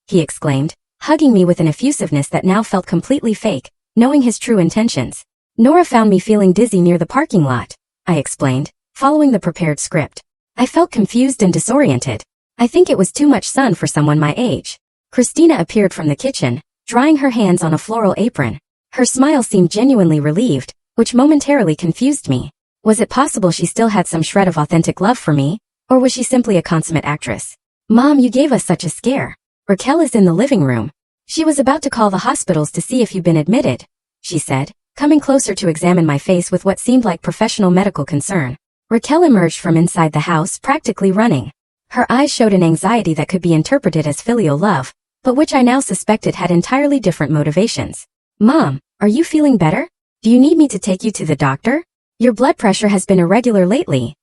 he exclaimed, hugging me with an effusiveness that now felt completely fake, knowing his true intentions. Nora found me feeling dizzy near the parking lot, I explained, following the prepared script. I felt confused and disoriented. I think it was too much sun for someone my age. Christina appeared from the kitchen, drying her hands on a floral apron. Her smile seemed genuinely relieved, which momentarily confused me. Was it possible she still had some shred of authentic love for me, or was she simply a consummate actress? Mom, you gave us such a scare. Raquel is in the living room. She was about to call the hospitals to see if you've been admitted, she said, coming closer to examine my face with what seemed like professional medical concern. Raquel emerged from inside the house, practically running. Her eyes showed an anxiety that could be interpreted as filial love, but which I now suspected had entirely different motivations. Mom, are you feeling better? Do you need me to take you to the doctor? Your blood pressure has been irregular lately,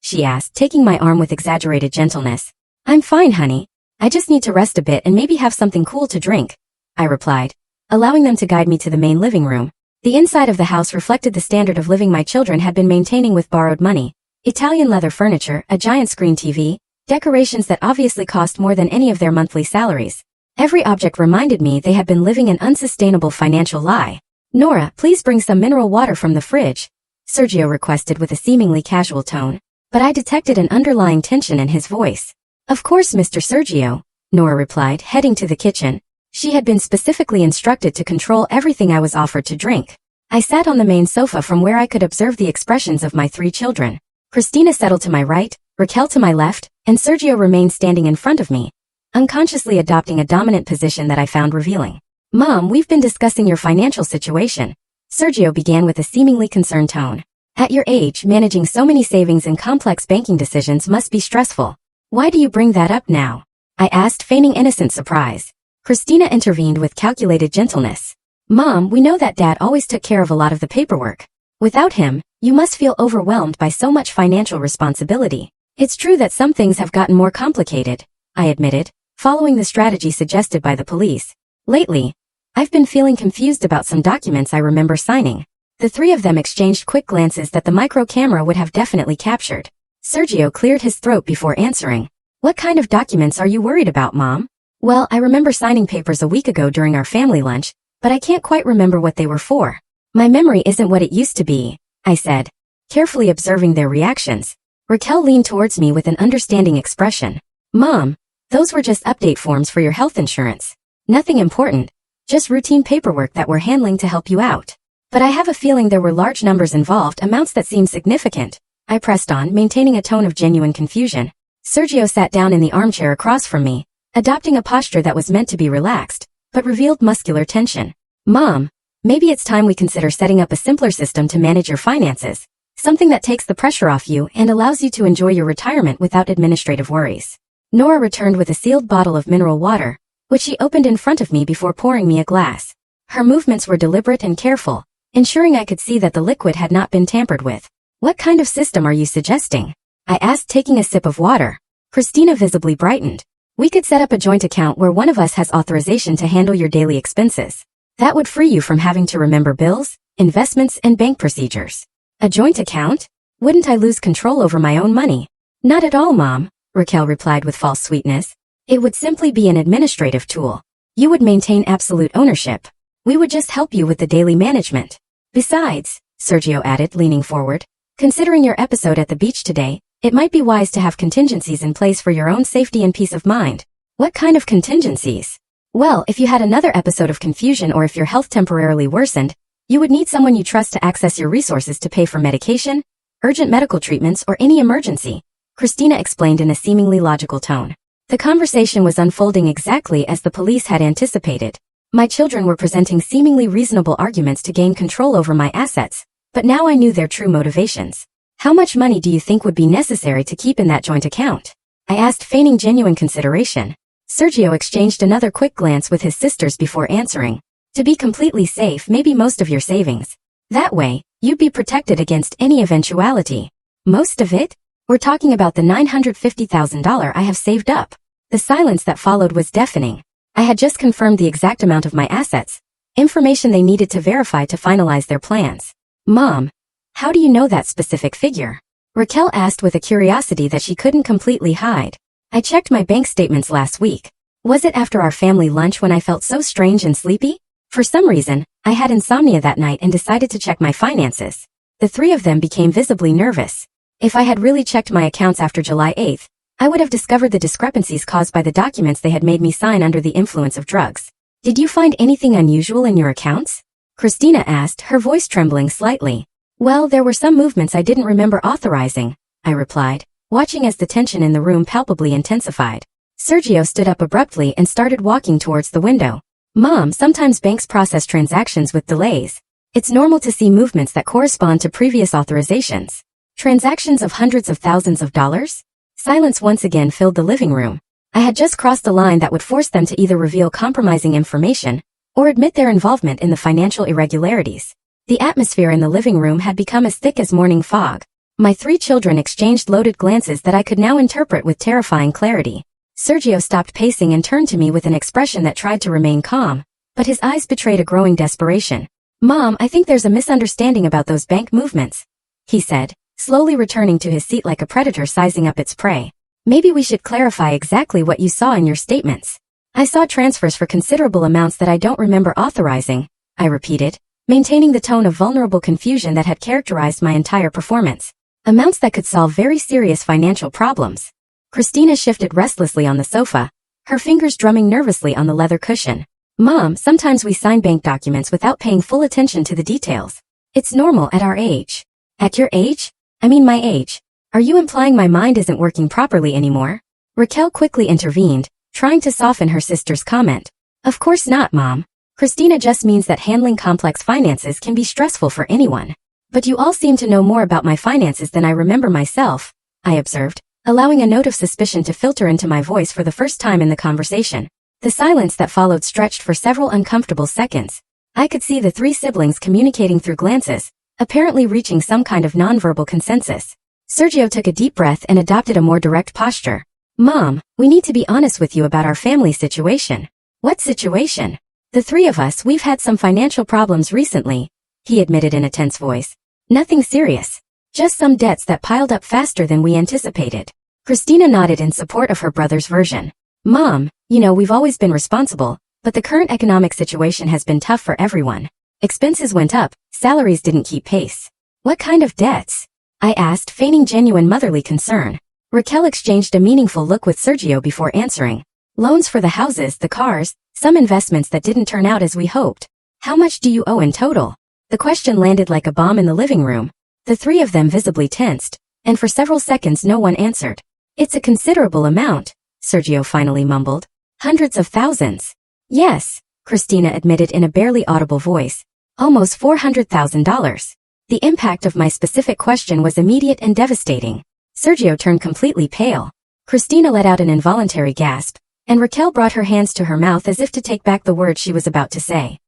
she asked, taking my arm with exaggerated gentleness. I'm fine, honey. I just need to rest a bit and maybe have something cool to drink, I replied, allowing them to guide me to the main living room. The inside of the house reflected the standard of living my children had been maintaining with borrowed money. Italian leather furniture, a giant screen TV, decorations that obviously cost more than any of their monthly salaries. Every object reminded me they had been living an unsustainable financial lie. Nora, please bring some mineral water from the fridge, Sergio requested with a seemingly casual tone, but I detected an underlying tension in his voice. Of course, Mr. Sergio, Nora replied, heading to the kitchen. She had been specifically instructed to control everything I was offered to drink. I sat on the main sofa from where I could observe the expressions of my 3 children. Christina settled to my right, Raquel to my left, and Sergio remained standing in front of me, unconsciously adopting a dominant position that I found revealing. Mom, we've been discussing your financial situation, Sergio began with a seemingly concerned tone. At your age, managing so many savings and complex banking decisions must be stressful. Why do you bring that up now? I asked, feigning innocent surprise. Christina intervened with calculated gentleness. Mom, we know that Dad always took care of a lot of the paperwork. Without him, you must feel overwhelmed by so much financial responsibility. It's true that some things have gotten more complicated, I admitted, following the strategy suggested by the police. Lately, I've been feeling confused about some documents I remember signing. The 3 of them exchanged quick glances that the micro camera would have definitely captured. Sergio cleared his throat before answering. What kind of documents are you worried about, Mom? Well, I remember signing papers a week ago during our family lunch, but I can't quite remember what they were for. My memory isn't what it used to be, I said, carefully observing their reactions. Raquel leaned towards me with an understanding expression. Mom, those were just update forms for your health insurance. Nothing important, just routine paperwork that we're handling to help you out. But I have a feeling there were large numbers involved, amounts that seem significant. I pressed on, maintaining a tone of genuine confusion. Sergio sat down in the armchair across from me, adopting a posture that was meant to be relaxed, but revealed muscular tension. Mom, maybe it's time we consider setting up a simpler system to manage your finances, something that takes the pressure off you and allows you to enjoy your retirement without administrative worries. Nora returned with a sealed bottle of mineral water, which she opened in front of me before pouring me a glass. Her movements were deliberate and careful, ensuring I could see that the liquid had not been tampered with. What kind of system are you suggesting? I asked, taking a sip of water. Christina visibly brightened. We could set up a joint account where one of us has authorization to handle your daily expenses. That would free you from having to remember bills, investments, and bank procedures. A joint account? Wouldn't I lose control over my own money? Not at all, Mom, Raquel replied with false sweetness. It would simply be an administrative tool. You would maintain absolute ownership. We would just help you with the daily management. Besides, Sergio added, leaning forward, considering your episode at the beach today, it might be wise to have contingencies in place for your own safety and peace of mind. What kind of contingencies? Well, if you had another episode of confusion or if your health temporarily worsened, you would need someone you trust to access your resources to pay for medication, urgent medical treatments, or any emergency, Christina explained in a seemingly logical tone. The conversation was unfolding exactly as the police had anticipated. My children were presenting seemingly reasonable arguments to gain control over my assets, but now I knew their true motivations. How much money do you think would be necessary to keep in that joint account? I asked, feigning genuine consideration. Sergio exchanged another quick glance with his sisters before answering. To be completely safe, maybe most of your savings. That way, you'd be protected against any eventuality. Most of it? We're talking about the $950,000 I have saved up. The silence that followed was deafening. I had just confirmed the exact amount of my assets, information they needed to verify to finalize their plans. Mom, how do you know that specific figure? Raquel asked with a curiosity that she couldn't completely hide. I checked my bank statements last week. Was it after our family lunch when I felt so strange and sleepy? For some reason, I had insomnia that night and decided to check my finances. The three of them became visibly nervous. If I had really checked my accounts after July 8th, I would have discovered the discrepancies caused by the documents they had made me sign under the influence of drugs. Did you find anything unusual in your accounts? Christina asked, her voice trembling slightly. Well, there were some movements I didn't remember authorizing, I replied, watching as the tension in the room palpably intensified. Sergio stood up abruptly and started walking towards the window. Mom, sometimes banks process transactions with delays. It's normal to see movements that correspond to previous authorizations. Transactions of hundreds of thousands of dollars? Silence once again filled the living room. I had just crossed a line that would force them to either reveal compromising information or admit their involvement in the financial irregularities. The atmosphere in the living room had become as thick as morning fog. My three children exchanged loaded glances that I could now interpret with terrifying clarity. Sergio stopped pacing and turned to me with an expression that tried to remain calm, but his eyes betrayed a growing desperation. Mom, I think there's a misunderstanding about those bank movements, he said, slowly returning to his seat like a predator sizing up its prey. Maybe we should clarify exactly what you saw in your statements. I saw transfers for considerable amounts that I don't remember authorizing, I repeated, maintaining the tone of vulnerable confusion that had characterized my entire performance. Amounts that could solve very serious financial problems. Christina shifted restlessly on the sofa, her fingers drumming nervously on the leather cushion. Mom, sometimes we sign bank documents without paying full attention to the details. It's normal at our age. At your age? I mean my age. Are you implying my mind isn't working properly anymore? Raquel quickly intervened, trying to soften her sister's comment. Of course not, Mom. Christina just means that handling complex finances can be stressful for anyone. But you all seem to know more about my finances than I remember myself, I observed, allowing a note of suspicion to filter into my voice for the first time in the conversation. The silence that followed stretched for several uncomfortable seconds. I could see the three siblings communicating through glances, apparently reaching some kind of nonverbal consensus. Sergio took a deep breath and adopted a more direct posture. Mom, we need to be honest with you about our family situation. What situation? The three of us, we've had some financial problems recently, he admitted in a tense voice. Nothing serious. Just some debts that piled up faster than we anticipated. Christina nodded in support of her brother's version. Mom, you know we've always been responsible, but the current economic situation has been tough for everyone. Expenses went up, salaries didn't keep pace. What kind of debts? I asked, feigning genuine motherly concern. Raquel exchanged a meaningful look with Sergio before answering. Loans for the houses, the cars, some investments that didn't turn out as we hoped. How much do you owe in total? The question landed like a bomb in the living room. The three of them visibly tensed, and for several seconds no one answered. It's a considerable amount, Sergio finally mumbled. Hundreds of thousands. Yes, Christina admitted in a barely audible voice. Almost $400,000. The impact of my specific question was immediate and devastating. Sergio turned completely pale. Christina let out an involuntary gasp, and Raquel brought her hands to her mouth as if to take back the words she was about to say.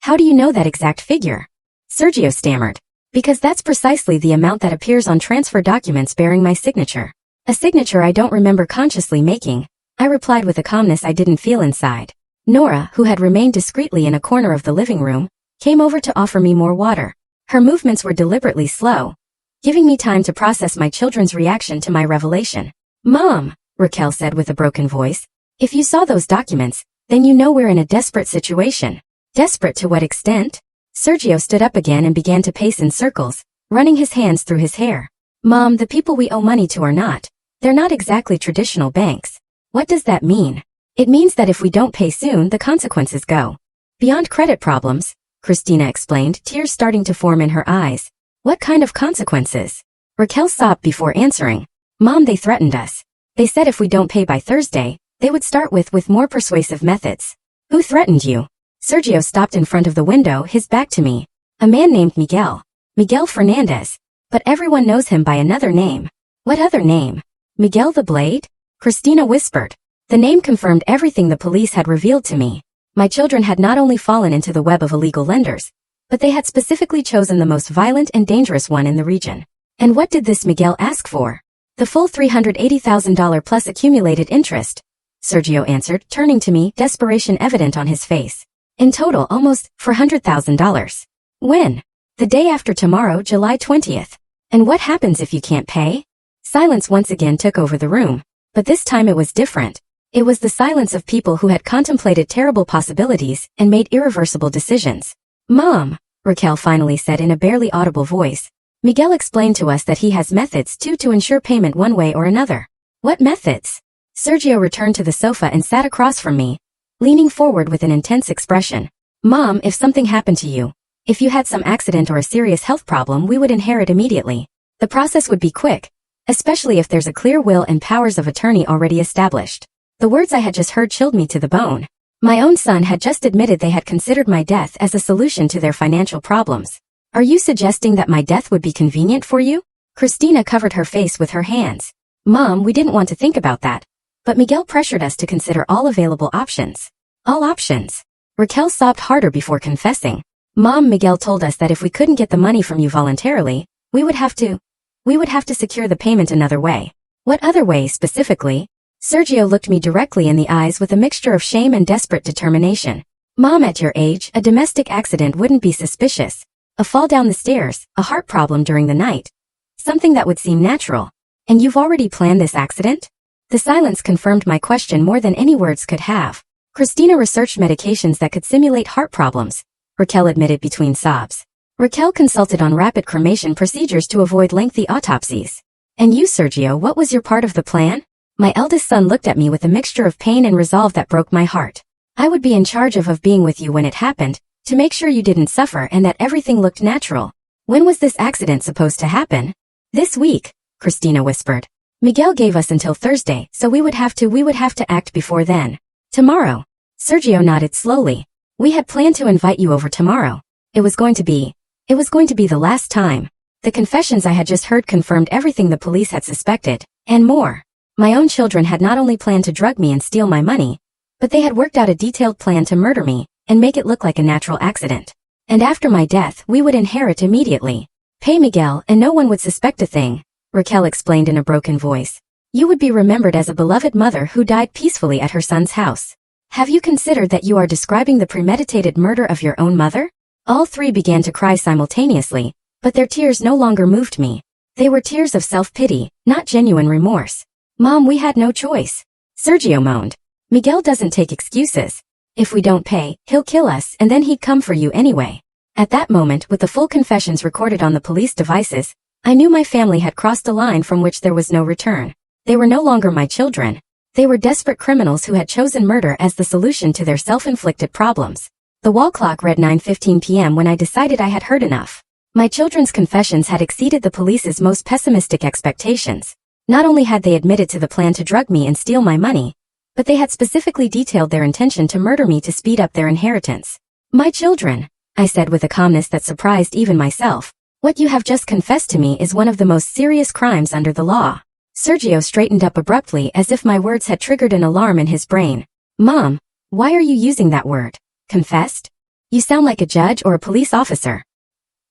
How do you know that exact figure? Sergio stammered. Because that's precisely the amount that appears on transfer documents bearing my signature. A signature I don't remember consciously making, I replied with a calmness I didn't feel inside. Nora, who had remained discreetly in a corner of the living room, came over to offer me more water. Her movements were deliberately slow, giving me time to process my children's reaction to my revelation. Mom, Raquel said with a broken voice, if you saw those documents, then you know we're in a desperate situation. Desperate to what extent? Sergio stood up again and began to pace in circles, running his hands through his hair. Mom, the people we owe money to are not. They're not exactly traditional banks. What does that mean? It means that if we don't pay soon, the consequences go beyond credit problems, Christina explained, tears starting to form in her eyes. What kind of consequences? Raquel sobbed before answering. Mom, they threatened us. They said if we don't pay by Thursday, they would start with more persuasive methods. Who threatened you? Sergio stopped in front of the window, his back to me. A man named Miguel. Miguel Fernandez. But everyone knows him by another name. What other name? Miguel the Blade? Christina whispered. The name confirmed everything the police had revealed to me. My children had not only fallen into the web of illegal lenders, but they had specifically chosen the most violent and dangerous one in the region. And what did this Miguel ask for? The full $380,000 plus accumulated interest, Sergio answered, turning to me, desperation evident on his face. In total, almost $400,000. When? The day after tomorrow, July 20th. And what happens if you can't pay? Silence once again took over the room, but this time it was different. It was the silence of people who had contemplated terrible possibilities and made irreversible decisions. Mom, Raquel finally said in a barely audible voice. Miguel explained to us that he has methods to ensure payment one way or another. What methods? Sergio returned to the sofa and sat across from me, leaning forward with an intense expression. Mom, if something happened to you, if you had some accident or a serious health problem, we would inherit immediately. The process would be quick, especially if there's a clear will and powers of attorney already established. The words I had just heard chilled me to the bone. My own son had just admitted they had considered my death as a solution to their financial problems. Are you suggesting that my death would be convenient for you? Christina covered her face with her hands. Mom, we didn't want to think about that. But Miguel pressured us to consider all available options. All options. Raquel sobbed harder before confessing. Mom, Miguel told us that if we couldn't get the money from you voluntarily, we would have to secure the payment another way. What other way specifically? Sergio looked me directly in the eyes with a mixture of shame and desperate determination. Mom, at your age, a domestic accident wouldn't be suspicious. A fall down the stairs, a heart problem during the night. Something that would seem natural. And you've already planned this accident? The silence confirmed my question more than any words could have. Christina researched medications that could simulate heart problems, Raquel admitted between sobs. Raquel consulted on rapid cremation procedures to avoid lengthy autopsies. And you, Sergio, what was your part of the plan? My eldest son looked at me with a mixture of pain and resolve that broke my heart. I would be in charge of being with you when it happened, to make sure you didn't suffer and that everything looked natural. When was this accident supposed to happen? This week, Christina whispered. Miguel gave us until Thursday, so we would have to act before then. Tomorrow. Sergio nodded slowly. We had planned to invite you over tomorrow. It was going to be the last time. The confessions I had just heard confirmed everything the police had suspected, and more. My own children had not only planned to drug me and steal my money, but they had worked out a detailed plan to murder me and make it look like a natural accident. And after my death, we would inherit immediately. Pay Miguel and no one would suspect a thing, Raquel explained in a broken voice. You would be remembered as a beloved mother who died peacefully at her son's house. Have you considered that you are describing the premeditated murder of your own mother? All three began to cry simultaneously, but their tears no longer moved me. They were tears of self-pity, not genuine remorse. Mom, we had no choice. Sergio moaned. Miguel doesn't take excuses. If we don't pay, he'll kill us and then he'd come for you anyway. At that moment, with the full confessions recorded on the police devices, I knew my family had crossed a line from which there was no return. They were no longer my children. They were desperate criminals who had chosen murder as the solution to their self-inflicted problems. The wall clock read 9:15 p.m. when I decided I had heard enough. My children's confessions had exceeded the police's most pessimistic expectations. Not only had they admitted to the plan to drug me and steal my money, but they had specifically detailed their intention to murder me to speed up their inheritance. My children, I said with a calmness that surprised even myself. What you have just confessed to me is one of the most serious crimes under the law. Sergio straightened up abruptly as if my words had triggered an alarm in his brain. Mom, why are you using that word? Confessed? You sound like a judge or a police officer.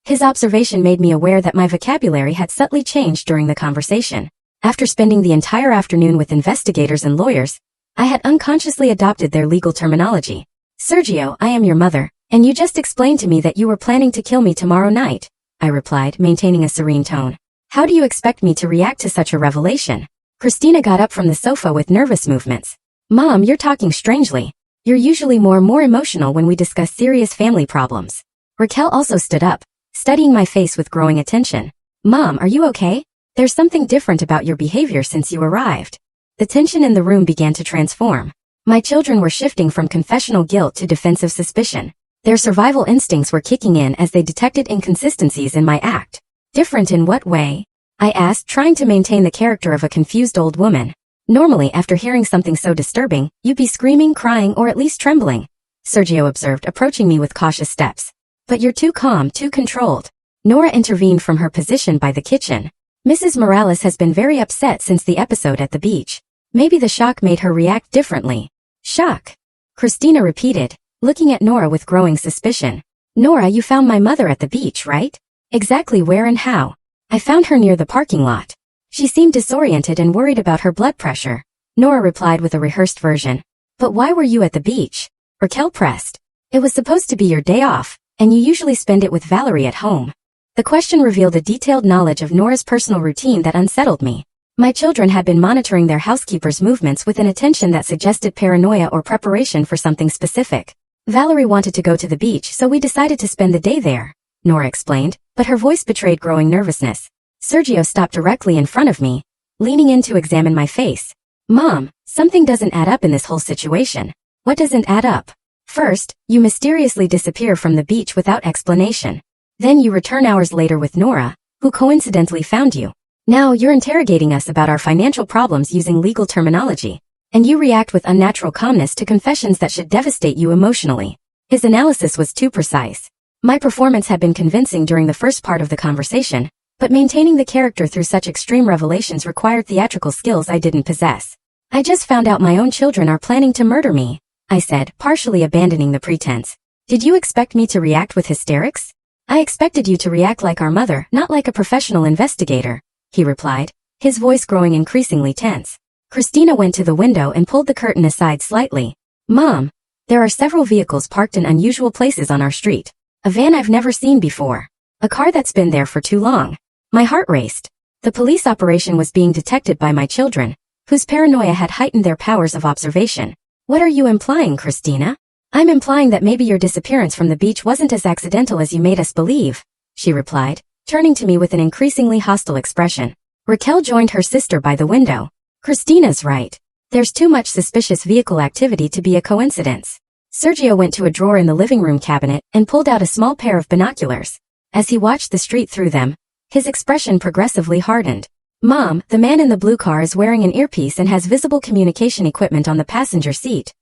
His observation made me aware that my vocabulary had subtly changed during the conversation. After spending the entire afternoon with investigators and lawyers, I had unconsciously adopted their legal terminology. Sergio, I am your mother, and you just explained to me that you were planning to kill me tomorrow night, I replied, maintaining a serene tone. How do you expect me to react to such a revelation? Christina got up from the sofa with nervous movements. Mom, you're talking strangely. You're usually more emotional when we discuss serious family problems. Raquel also stood up, studying my face with growing attention. Mom, are you okay? There's something different about your behavior since you arrived. The tension in the room began to transform. My children were shifting from confessional guilt to defensive suspicion. Their survival instincts were kicking in as they detected inconsistencies in my act. Different in what way? I asked, trying to maintain the character of a confused old woman. Normally, after hearing something so disturbing, you'd be screaming, crying, or at least trembling. Sergio observed, approaching me with cautious steps. But you're too calm, too controlled. Nora intervened from her position by the kitchen. Mrs. Morales has been very upset since the episode at the beach. Maybe the shock made her react differently. Shock? Christina repeated, looking at Nora with growing suspicion. Nora, you found my mother at the beach, right? Exactly where and how? I found her near the parking lot. She seemed disoriented and worried about her blood pressure. Nora replied with a rehearsed version. But why were you at the beach? Raquel pressed. It was supposed to be your day off, and you usually spend it with Valerie at home. The question revealed a detailed knowledge of Nora's personal routine that unsettled me. My children had been monitoring their housekeeper's movements with an attention that suggested paranoia or preparation for something specific. Valerie wanted to go to the beach, so we decided to spend the day there, Nora explained, but her voice betrayed growing nervousness. Sergio stopped directly in front of me, leaning in to examine my face. Mom, something doesn't add up in this whole situation. What doesn't add up? First, you mysteriously disappear from the beach without explanation. Then you return hours later with Nora, who coincidentally found you. Now you're interrogating us about our financial problems using legal terminology. And you react with unnatural calmness to confessions that should devastate you emotionally. His analysis was too precise. My performance had been convincing during the first part of the conversation, but maintaining the character through such extreme revelations required theatrical skills I didn't possess. I just found out my own children are planning to murder me, I said, partially abandoning the pretense. Did you expect me to react with hysterics? I expected you to react like our mother, not like a professional investigator, he replied, his voice growing increasingly tense. Christina went to the window and pulled the curtain aside slightly. Mom, there are several vehicles parked in unusual places on our street. A van I've never seen before. A car that's been there for too long. My heart raced. The police operation was being detected by my children, whose paranoia had heightened their powers of observation. What are you implying, Christina? I'm implying that maybe your disappearance from the beach wasn't as accidental as you made us believe, she replied, turning to me with an increasingly hostile expression. Raquel joined her sister by the window. Christina's right. There's too much suspicious vehicle activity to be a coincidence. Sergio went to a drawer in the living room cabinet and pulled out a small pair of binoculars. As he watched the street through them, his expression progressively hardened. Mom, the man in the blue car is wearing an earpiece and has visible communication equipment on the passenger seat,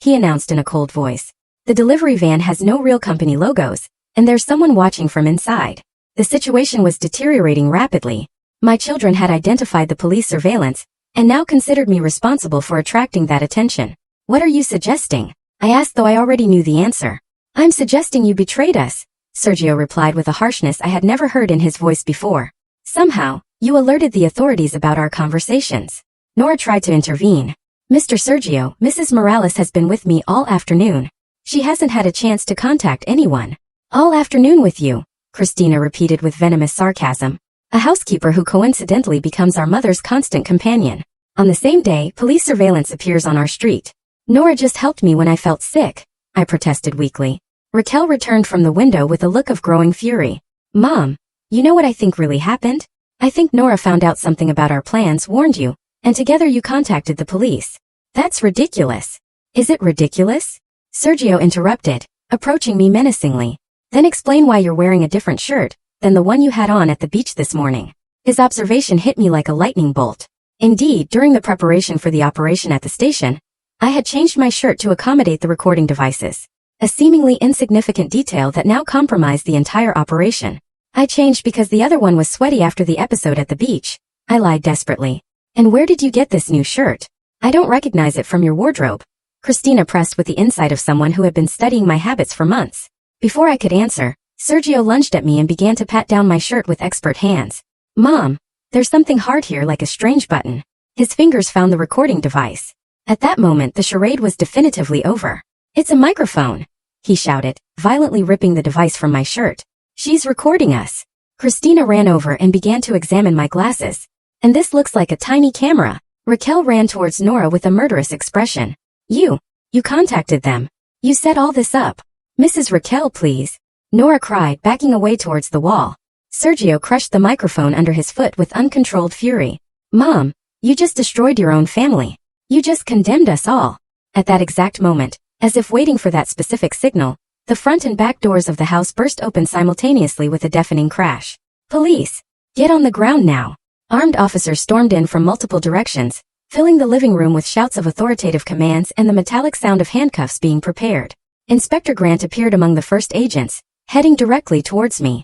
he announced in a cold voice. The delivery van has no real company logos, and there's someone watching from inside. The situation was deteriorating rapidly. My children had identified the police surveillance, and now considered me responsible for attracting that attention. What are you suggesting? I asked, though I already knew the answer. I'm suggesting you betrayed us, Sergio replied with a harshness I had never heard in his voice before. Somehow, you alerted the authorities about our conversations. Nora tried to intervene. Mr. Sergio, Mrs. Morales has been with me all afternoon. She hasn't had a chance to contact anyone. All afternoon with you, Christina repeated with venomous sarcasm. A housekeeper who coincidentally becomes our mother's constant companion. On the same day, police surveillance appears on our street. Nora just helped me when I felt sick, I protested weakly. Raquel returned from the window with a look of growing fury. Mom, you know what I think really happened? I think Nora found out something about our plans, warned you, and together you contacted the police. That's ridiculous. Is it ridiculous? Sergio interrupted, approaching me menacingly. Then explain why you're wearing a different shirt than the one you had on at the beach this morning. His observation hit me like a lightning bolt. Indeed, during the preparation for the operation at the station, I had changed my shirt to accommodate the recording devices. A seemingly insignificant detail that now compromised the entire operation. I changed because the other one was sweaty after the episode at the beach, I lied desperately. And where did you get this new shirt? I don't recognize it from your wardrobe. Christina pressed with the insight of someone who had been studying my habits for months. Before I could answer, Sergio lunged at me and began to pat down my shirt with expert hands. Mom, there's something hard here, like a strange button. His fingers found the recording device. At that moment, the charade was definitively over. It's a microphone, he shouted, violently ripping the device from my shirt. She's recording us. Christina ran over and began to examine my glasses. And this looks like a tiny camera. Raquel ran towards Nora with a murderous expression. You contacted them. You set all this up. Mrs. Raquel, please. Nora cried, backing away towards the wall. Sergio crushed the microphone under his foot with uncontrolled fury. Mom, you just destroyed your own family. You just condemned us all. At that exact moment, as if waiting for that specific signal, the front and back doors of the house burst open simultaneously with a deafening crash. Police! Get on the ground now! Armed officers stormed in from multiple directions, filling the living room with shouts of authoritative commands and the metallic sound of handcuffs being prepared. Inspector Grant appeared among the first agents, heading directly towards me.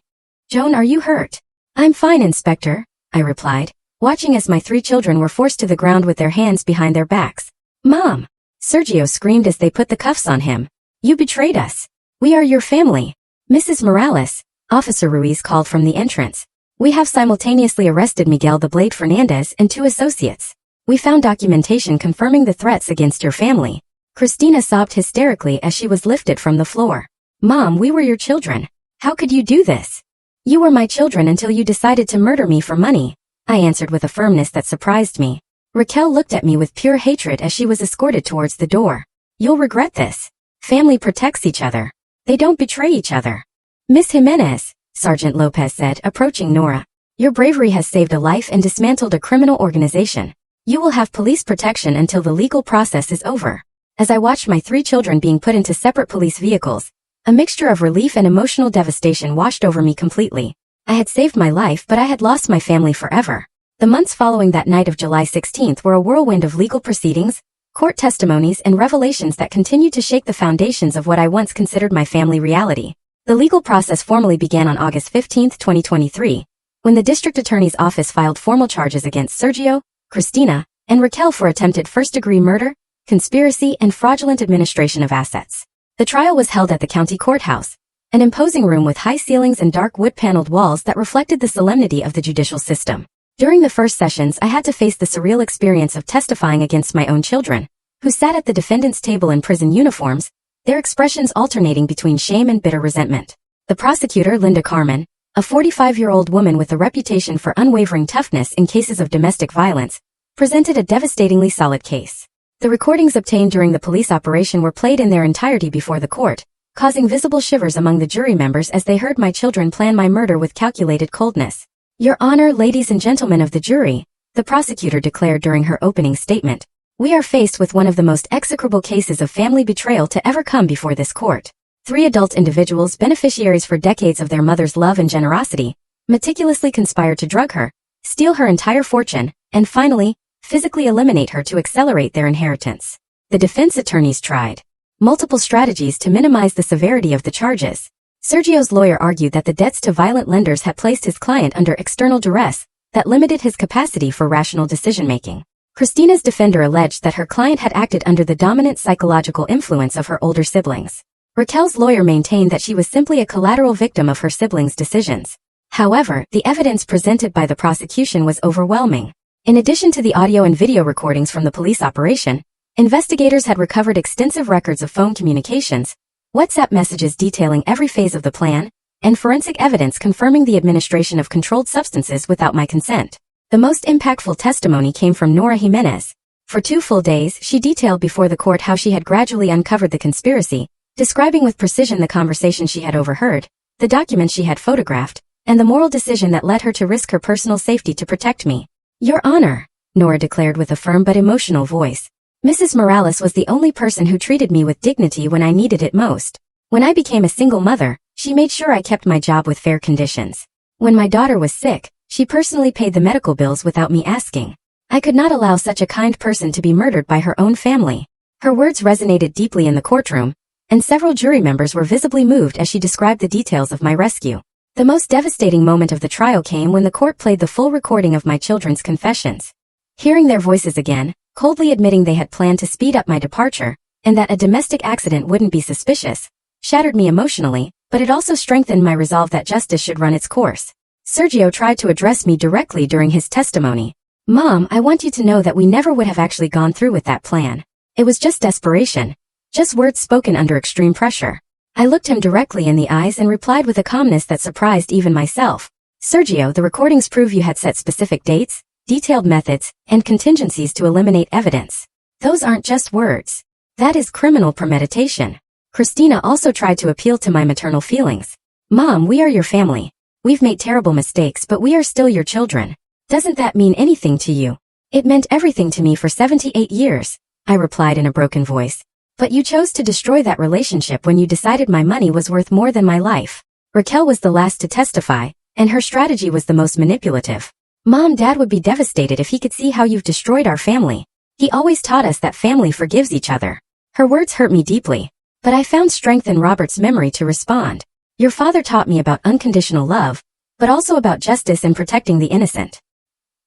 "Joan, are you hurt?" "I'm fine, Inspector," I replied, watching as my 3 children were forced to the ground with their hands behind their backs. "Mom!" Sergio screamed as they put the cuffs on him. "You betrayed us. We are your family." "Mrs. Morales," Officer Ruiz called from the entrance. "We have simultaneously arrested Miguel the Blade Fernandez and 2 associates. We found documentation confirming the threats against your family." Christina sobbed hysterically as she was lifted from the floor. "Mom, we were your children. How could you do this?" "You were my children until you decided to murder me for money," I answered with a firmness that surprised me. Raquel looked at me with pure hatred as she was escorted towards the door. "You'll regret this. Family protects each other. They don't betray each other." "Miss Jimenez," Sergeant Lopez said, approaching Nora, "your bravery has saved a life and dismantled a criminal organization. You will have police protection until the legal process is over." As I watched my 3 children being put into separate police vehicles, a mixture of relief and emotional devastation washed over me completely. I had saved my life, but I had lost my family forever. The months following that night of July 16th were a whirlwind of legal proceedings, court testimonies, and revelations that continued to shake the foundations of what I once considered my family reality. The legal process formally began on August 15, 2023, when the district attorney's office filed formal charges against Sergio, Christina, and Raquel for attempted first-degree murder, conspiracy, and fraudulent administration of assets. The trial was held at the county courthouse, an imposing room with high ceilings and dark wood-paneled walls that reflected the solemnity of the judicial system. During the first sessions, I had to face the surreal experience of testifying against my own children, who sat at the defendant's table in prison uniforms, their expressions alternating between shame and bitter resentment. The prosecutor, Linda Carmen, a 45-year-old woman with a reputation for unwavering toughness in cases of domestic violence, presented a devastatingly solid case. The recordings obtained during the police operation were played in their entirety before the court, causing visible shivers among the jury members as they heard my children plan my murder with calculated coldness. "Your Honor, ladies and gentlemen of the jury," the prosecutor declared during her opening statement, "we are faced with one of the most execrable cases of family betrayal to ever come before this court. 3 adult individuals, beneficiaries for decades of their mother's love and generosity, meticulously conspired to drug her, steal her entire fortune, and finally, physically eliminate her to accelerate their inheritance. The defense attorneys tried multiple strategies to minimize the severity of the charges. Sergio's lawyer argued that the debts to violent lenders had placed his client under external duress that limited his capacity for rational decision-making. Christina's defender alleged that her client had acted under the dominant psychological influence of her older siblings. Raquel's lawyer maintained that she was simply a collateral victim of her siblings' decisions. However, the evidence presented by the prosecution was overwhelming. In addition to the audio and video recordings from the police operation, investigators had recovered extensive records of phone communications, WhatsApp messages detailing every phase of the plan, and forensic evidence confirming the administration of controlled substances without my consent. The most impactful testimony came from Nora Jimenez. For 2 full days, she detailed before the court how she had gradually uncovered the conspiracy, describing with precision the conversation she had overheard, the documents she had photographed, and the moral decision that led her to risk her personal safety to protect me. "Your Honor," Nora declared with a firm but emotional voice, "Mrs. Morales was the only person who treated me with dignity when I needed it most. When I became a single mother, she made sure I kept my job with fair conditions. When my daughter was sick, she personally paid the medical bills without me asking. I could not allow such a kind person to be murdered by her own family." Her words resonated deeply in the courtroom, and several jury members were visibly moved as she described the details of my rescue. The most devastating moment of the trial came when the court played the full recording of my children's confessions. Hearing their voices again, coldly admitting they had planned to speed up my departure, and that a domestic accident wouldn't be suspicious, shattered me emotionally, but it also strengthened my resolve that justice should run its course. Sergio tried to address me directly during his testimony. "Mom, I want you to know that we never would have actually gone through with that plan. It was just desperation. Just words spoken under extreme pressure." I looked him directly in the eyes and replied with a calmness that surprised even myself. "Sergio, the recordings prove you had set specific dates, detailed methods, and contingencies to eliminate evidence. Those aren't just words. That is criminal premeditation." Christina also tried to appeal to my maternal feelings. "Mom, we are your family. We've made terrible mistakes, but we are still your children. Doesn't that mean anything to you?" "It meant everything to me for 78 years, I replied in a broken voice. "But you chose to destroy that relationship when you decided my money was worth more than my life." Raquel was the last to testify, and her strategy was the most manipulative. "Mom, Dad would be devastated if he could see how you've destroyed our family. He always taught us that family forgives each other." Her words hurt me deeply. But I found strength in Robert's memory to respond. Your father taught me about unconditional love, but also about justice and protecting the innocent.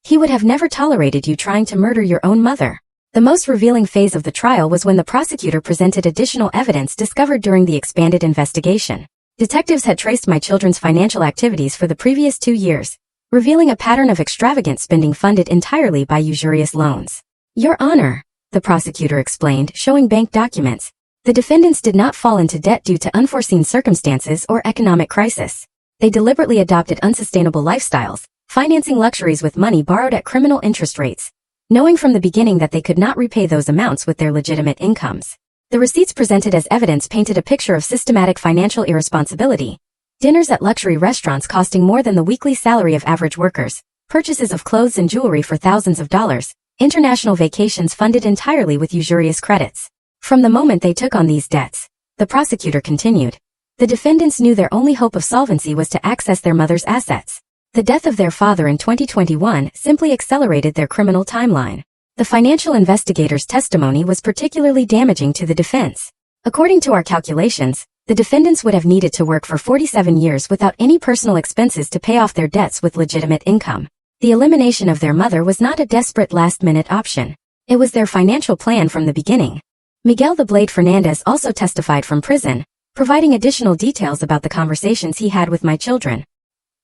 He would have never tolerated you trying to murder your own mother. The most revealing phase of the trial was when the prosecutor presented additional evidence discovered during the expanded investigation. Detectives had traced my children's financial activities for the previous 2 years, revealing a pattern of extravagant spending funded entirely by usurious loans. Your Honor, the prosecutor explained, showing bank documents, the defendants did not fall into debt due to unforeseen circumstances or economic crisis. They deliberately adopted unsustainable lifestyles, financing luxuries with money borrowed at criminal interest rates, knowing from the beginning that they could not repay those amounts with their legitimate incomes. The receipts presented as evidence painted a picture of systematic financial irresponsibility. Dinners at luxury restaurants costing more than the weekly salary of average workers, purchases of clothes and jewelry for thousands of dollars, international vacations funded entirely with usurious credits. From the moment they took on these debts, the prosecutor continued, the defendants knew their only hope of solvency was to access their mother's assets. The death of their father in 2021 simply accelerated their criminal timeline. The financial investigator's testimony was particularly damaging to the defense. According to our calculations, the defendants would have needed to work for 47 years without any personal expenses to pay off their debts with legitimate income. The elimination of their mother was not a desperate last-minute option. It was their financial plan from the beginning. Miguel the Blade Fernandez also testified from prison, providing additional details about the conversations he had with my children.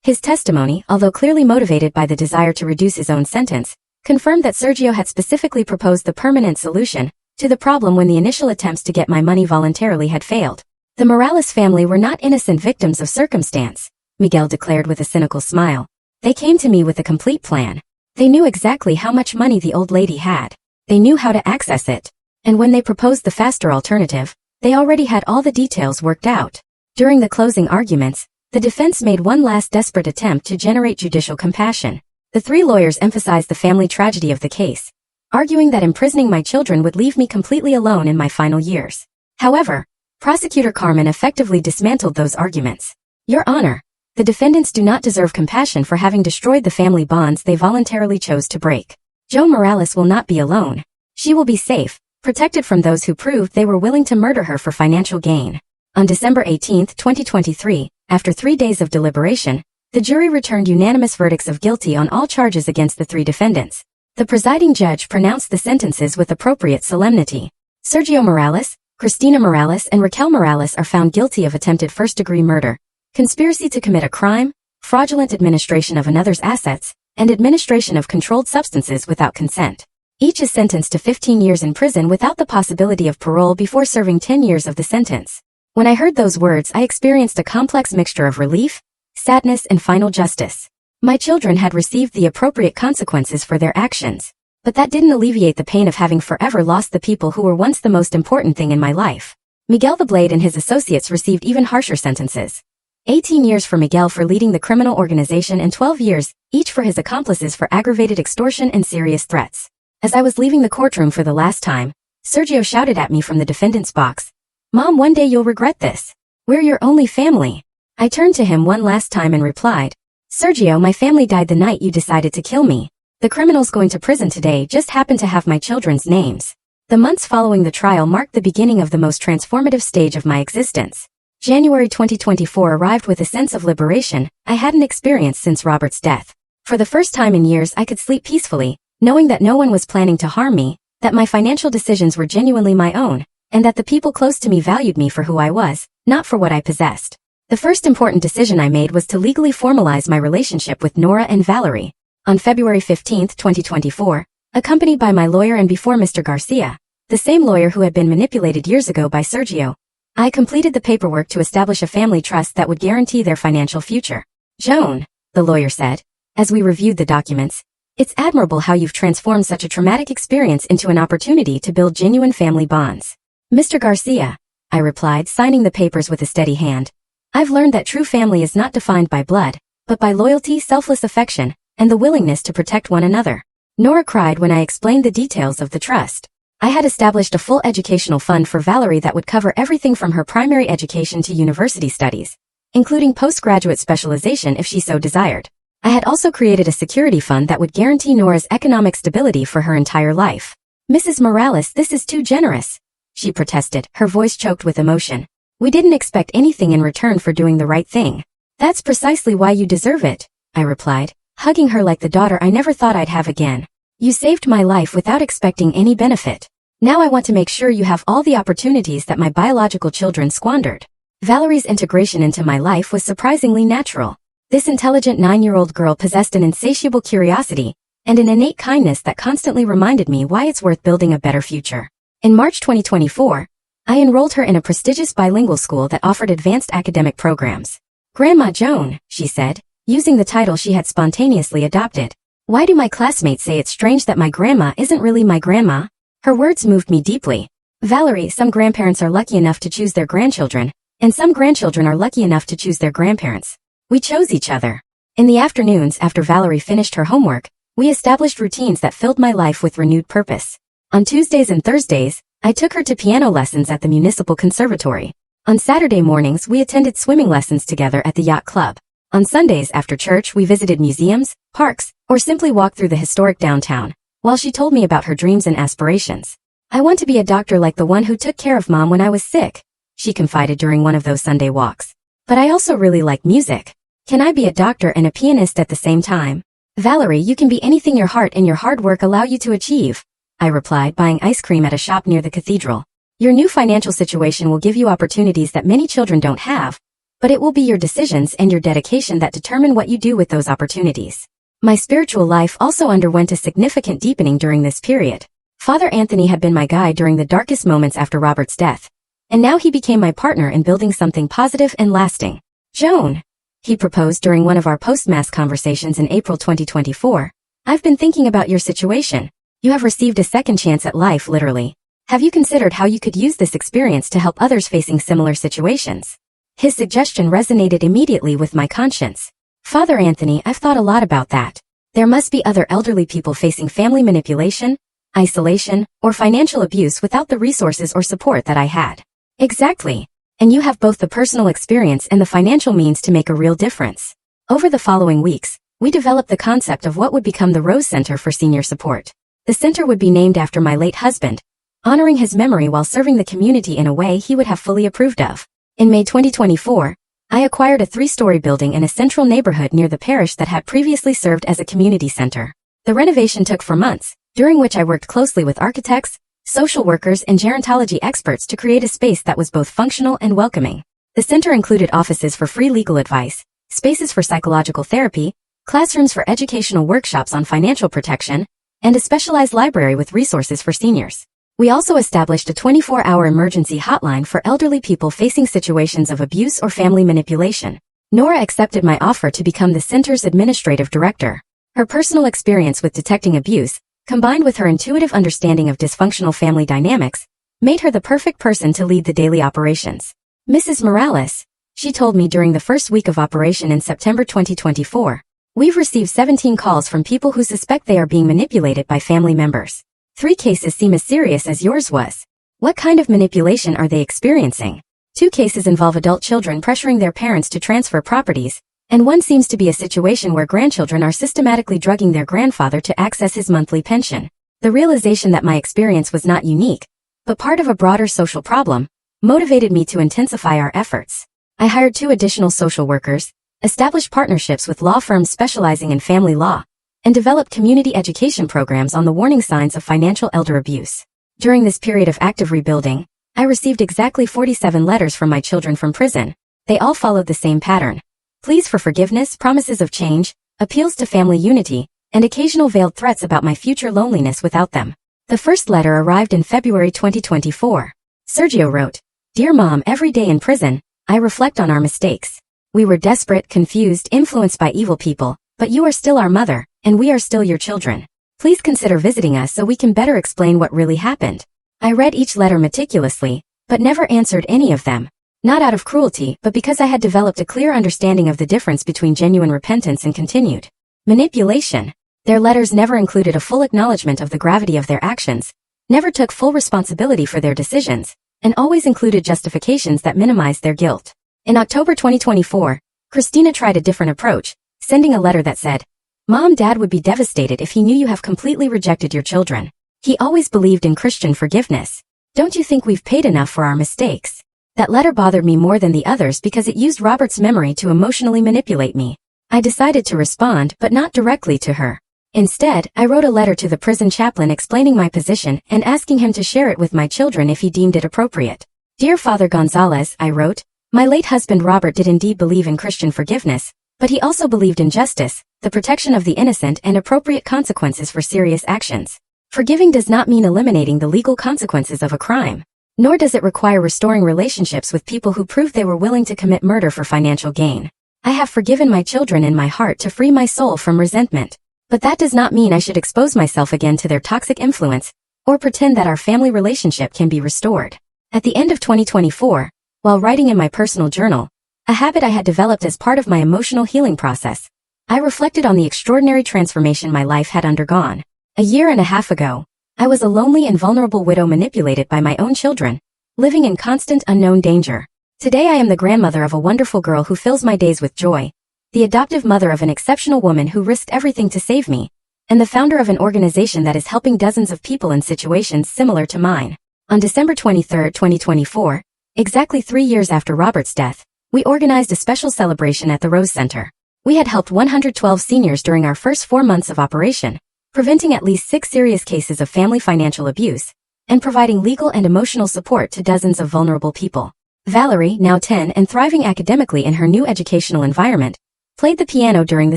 His testimony, although clearly motivated by the desire to reduce his own sentence, confirmed that Sergio had specifically proposed the permanent solution to the problem when the initial attempts to get my money voluntarily had failed. The Morales family were not innocent victims of circumstance, Miguel declared with a cynical smile. They came to me with a complete plan. They knew exactly how much money the old lady had. They knew how to access it. And when they proposed the faster alternative, they already had all the details worked out. During the closing arguments, the defense made one last desperate attempt to generate judicial compassion. The 3 lawyers emphasized the family tragedy of the case, arguing that imprisoning my children would leave me completely alone in my final years. However, Prosecutor Carmen effectively dismantled those arguments. Your Honor, the defendants do not deserve compassion for having destroyed the family bonds they voluntarily chose to break. Joan Morales will not be alone. She will be safe, protected from those who proved they were willing to murder her for financial gain. On December 18, 2023, after 3 days of deliberation, the jury returned unanimous verdicts of guilty on all charges against the 3 defendants. The presiding judge pronounced the sentences with appropriate solemnity. Sergio Morales, Cristina Morales and Raquel Morales are found guilty of attempted first-degree murder, conspiracy to commit a crime, fraudulent administration of another's assets, and administration of controlled substances without consent. Each is sentenced to 15 years in prison without the possibility of parole before serving 10 years of the sentence. When I heard those words, I experienced a complex mixture of relief, sadness, and final justice. My children had received the appropriate consequences for their actions, but that didn't alleviate the pain of having forever lost the people who were once the most important thing in my life. Miguel the Blade and his associates received even harsher sentences. 18 years for Miguel for leading the criminal organization and 12 years, each for his accomplices for aggravated extortion and serious threats. As I was leaving the courtroom for the last time, Sergio shouted at me from the defendant's box, "Mom, one day you'll regret this. We're your only family." I turned to him one last time and replied, "Sergio, my family died the night you decided to kill me. The criminals going to prison today just happen to have my children's names." The months following the trial marked the beginning of the most transformative stage of my existence. January 2024 arrived with a sense of liberation I hadn't experienced since Robert's death. For the first time in years, I could sleep peacefully, knowing that no one was planning to harm me, that my financial decisions were genuinely my own, and that the people close to me valued me for who I was, not for what I possessed. The first important decision I made was to legally formalize my relationship with Nora and Valerie. On February 15, 2024, accompanied by my lawyer and before Mr. Garcia, the same lawyer who had been manipulated years ago by Sergio, I completed the paperwork to establish a family trust that would guarantee their financial future. "Joan," the lawyer said, as we reviewed the documents, "it's admirable how you've transformed such a traumatic experience into an opportunity to build genuine family bonds." "Mr. Garcia," I replied, signing the papers with a steady hand, "I've learned that true family is not defined by blood, but by loyalty, selfless affection, and the willingness to protect one another." Nora cried when I explained the details of the trust. I had established a full educational fund for Valerie that would cover everything from her primary education to university studies, including postgraduate specialization if she so desired. I had also created a security fund that would guarantee Nora's economic stability for her entire life. "Mrs. Morales, this is too generous. she protested, her voice choked with emotion. We didn't expect anything in return for doing the right thing. That's precisely why you deserve it, I replied, hugging her like the daughter I never thought I'd have again. You saved my life without expecting any benefit. Now I want to make sure you have all the opportunities that my biological children squandered. Valerie's integration into my life was surprisingly natural. This intelligent 9-year-old girl possessed an insatiable curiosity and an innate kindness that constantly reminded me why it's worth building a better future. In March 2024, I enrolled her in a prestigious bilingual school that offered advanced academic programs. Grandma Joan, she said, using the title she had spontaneously adopted. Why do my classmates say it's strange that my grandma isn't really my grandma? Her words moved me deeply. Valerie, some grandparents are lucky enough to choose their grandchildren, and some grandchildren are lucky enough to choose their grandparents. We chose each other. In the afternoons after Valerie finished her homework, we established routines that filled my life with renewed purpose. On Tuesdays and Thursdays, I took her to piano lessons at the Municipal Conservatory. On Saturday mornings, we attended swimming lessons together at the yacht club. On Sundays after church, we visited museums, parks, or simply walked through the historic downtown, while she told me about her dreams and aspirations. I want to be a doctor like the one who took care of Mom when I was sick, she confided during one of those Sunday walks. But I also really like music. Can I be a doctor and a pianist at the same time? Valerie, you can be anything your heart and your hard work allow you to achieve, I replied, buying ice cream at a shop near the cathedral. Your new financial situation will give you opportunities that many children don't have, but it will be your decisions and your dedication that determine what you do with those opportunities. My spiritual life also underwent a significant deepening during this period. Father Anthony had been my guide during the darkest moments after Robert's death, and now he became my partner in building something positive and lasting. Joan, he proposed during one of our post-Mass conversations in April 2024, I've been thinking about your situation. You have received a second chance at life, literally. Have you considered how you could use this experience to help others facing similar situations? His suggestion resonated immediately with my conscience. Father Anthony, I've thought a lot about that. There must be other elderly people facing family manipulation, isolation, or financial abuse without the resources or support that I had. Exactly. And you have both the personal experience and the financial means to make a real difference. Over the following weeks, we developed the concept of what would become the Rose Center for Senior Support. The center would be named after my late husband, honoring his memory while serving the community in a way he would have fully approved of. In May 2024, I acquired a 3-story building in a central neighborhood near the parish that had previously served as a community center. The renovation took 4 months, during which I worked closely with architects, social workers, and gerontology experts to create a space that was both functional and welcoming. The center included offices for free legal advice, spaces for psychological therapy, classrooms for educational workshops on financial protection, and a specialized library with resources for seniors. We also established a 24-hour emergency hotline for elderly people facing situations of abuse or family manipulation. Nora accepted my offer to become the center's administrative director. Her personal experience with detecting abuse, combined with her intuitive understanding of dysfunctional family dynamics, made her the perfect person to lead the daily operations. Mrs. Morales, she told me during the first week of operation in September 2024, we've received 17 calls from people who suspect they are being manipulated by family members. 3 cases seem as serious as yours was. What kind of manipulation are they experiencing? 2 cases involve adult children pressuring their parents to transfer properties, and 1 seems to be a situation where grandchildren are systematically drugging their grandfather to access his monthly pension. The realization that my experience was not unique, but part of a broader social problem, motivated me to intensify our efforts. I hired 2 additional social workers, established partnerships with law firms specializing in family law, and developed community education programs on the warning signs of financial elder abuse. During this period of active rebuilding, I received exactly 47 letters from my children from prison. They all followed the same pattern. Pleas for forgiveness, promises of change, appeals to family unity, and occasional veiled threats about my future loneliness without them. The first letter arrived in February 2024. Sergio wrote, "Dear Mom, every day in prison, I reflect on our mistakes. We were desperate, confused, influenced by evil people, but you are still our mother, and we are still your children. Please consider visiting us so we can better explain what really happened." I read each letter meticulously, but never answered any of them. Not out of cruelty, but because I had developed a clear understanding of the difference between genuine repentance and continued manipulation. Their letters never included a full acknowledgement of the gravity of their actions, never took full responsibility for their decisions, and always included justifications that minimized their guilt. In October 2024, Christina tried a different approach, sending a letter that said, "Mom, Dad would be devastated if he knew you have completely rejected your children. He always believed in Christian forgiveness. Don't you think we've paid enough for our mistakes? That letter bothered me more than the others because it used Robert's memory to emotionally manipulate me. I decided to respond, but not directly to her. Instead, I wrote a letter to the prison chaplain explaining my position and asking him to share it with my children if he deemed it appropriate. Dear Father Gonzalez, I wrote, my late husband Robert did indeed believe in Christian forgiveness, but he also believed in justice, the protection of the innocent and appropriate consequences for serious actions. Forgiving does not mean eliminating the legal consequences of a crime, nor does it require restoring relationships with people who proved they were willing to commit murder for financial gain. I have forgiven my children in my heart to free my soul from resentment, but that does not mean I should expose myself again to their toxic influence or pretend that our family relationship can be restored. At the end of 2024, while writing in my personal journal, a habit I had developed as part of my emotional healing process, I reflected on the extraordinary transformation my life had undergone. A year and a half ago, I was a lonely and vulnerable widow manipulated by my own children, living in constant unknown danger. Today I am the grandmother of a wonderful girl who fills my days with joy, the adoptive mother of an exceptional woman who risked everything to save me, and the founder of an organization that is helping dozens of people in situations similar to mine. On December 23, 2024, exactly 3 years after Robert's death, we organized a special celebration at the Rose Center. We had helped 112 seniors during our first 4 months of operation, preventing at least 6 serious cases of family financial abuse, and providing legal and emotional support to dozens of vulnerable people. Valerie, now 10 and thriving academically in her new educational environment, played the piano during the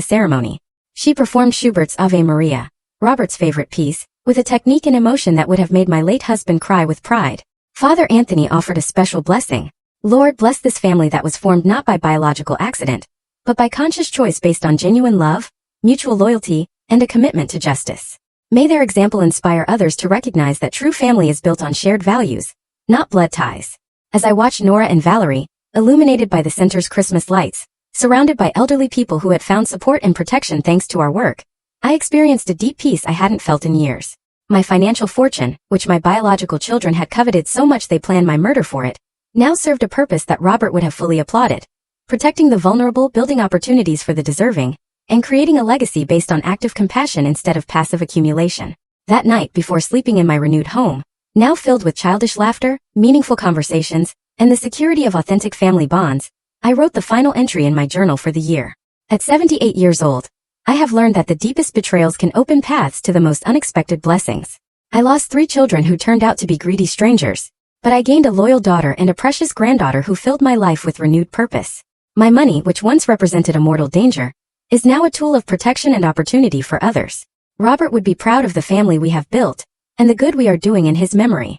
ceremony. She performed Schubert's Ave Maria, Robert's favorite piece, with a technique and emotion that would have made my late husband cry with pride. Father Anthony offered a special blessing. Lord, bless this family that was formed not by biological accident, but by conscious choice based on genuine love, mutual loyalty, and a commitment to justice. May their example inspire others to recognize that true family is built on shared values, not blood ties. As I watched Nora and Valerie, illuminated by the center's Christmas lights, surrounded by elderly people who had found support and protection thanks to our work, I experienced a deep peace I hadn't felt in years. My financial fortune, which my biological children had coveted so much they planned my murder for it, now served a purpose that Robert would have fully applauded, protecting the vulnerable, building opportunities for the deserving, and creating a legacy based on active compassion instead of passive accumulation. That night before sleeping in my renewed home, now filled with childish laughter, meaningful conversations, and the security of authentic family bonds, I wrote the final entry in my journal for the year. At 78 years old, I have learned that the deepest betrayals can open paths to the most unexpected blessings. I lost 3 children who turned out to be greedy strangers, but I gained a loyal daughter and a precious granddaughter who filled my life with renewed purpose. My money, which once represented a mortal danger, is now a tool of protection and opportunity for others. Robert would be proud of the family we have built, and the good we are doing in his memory.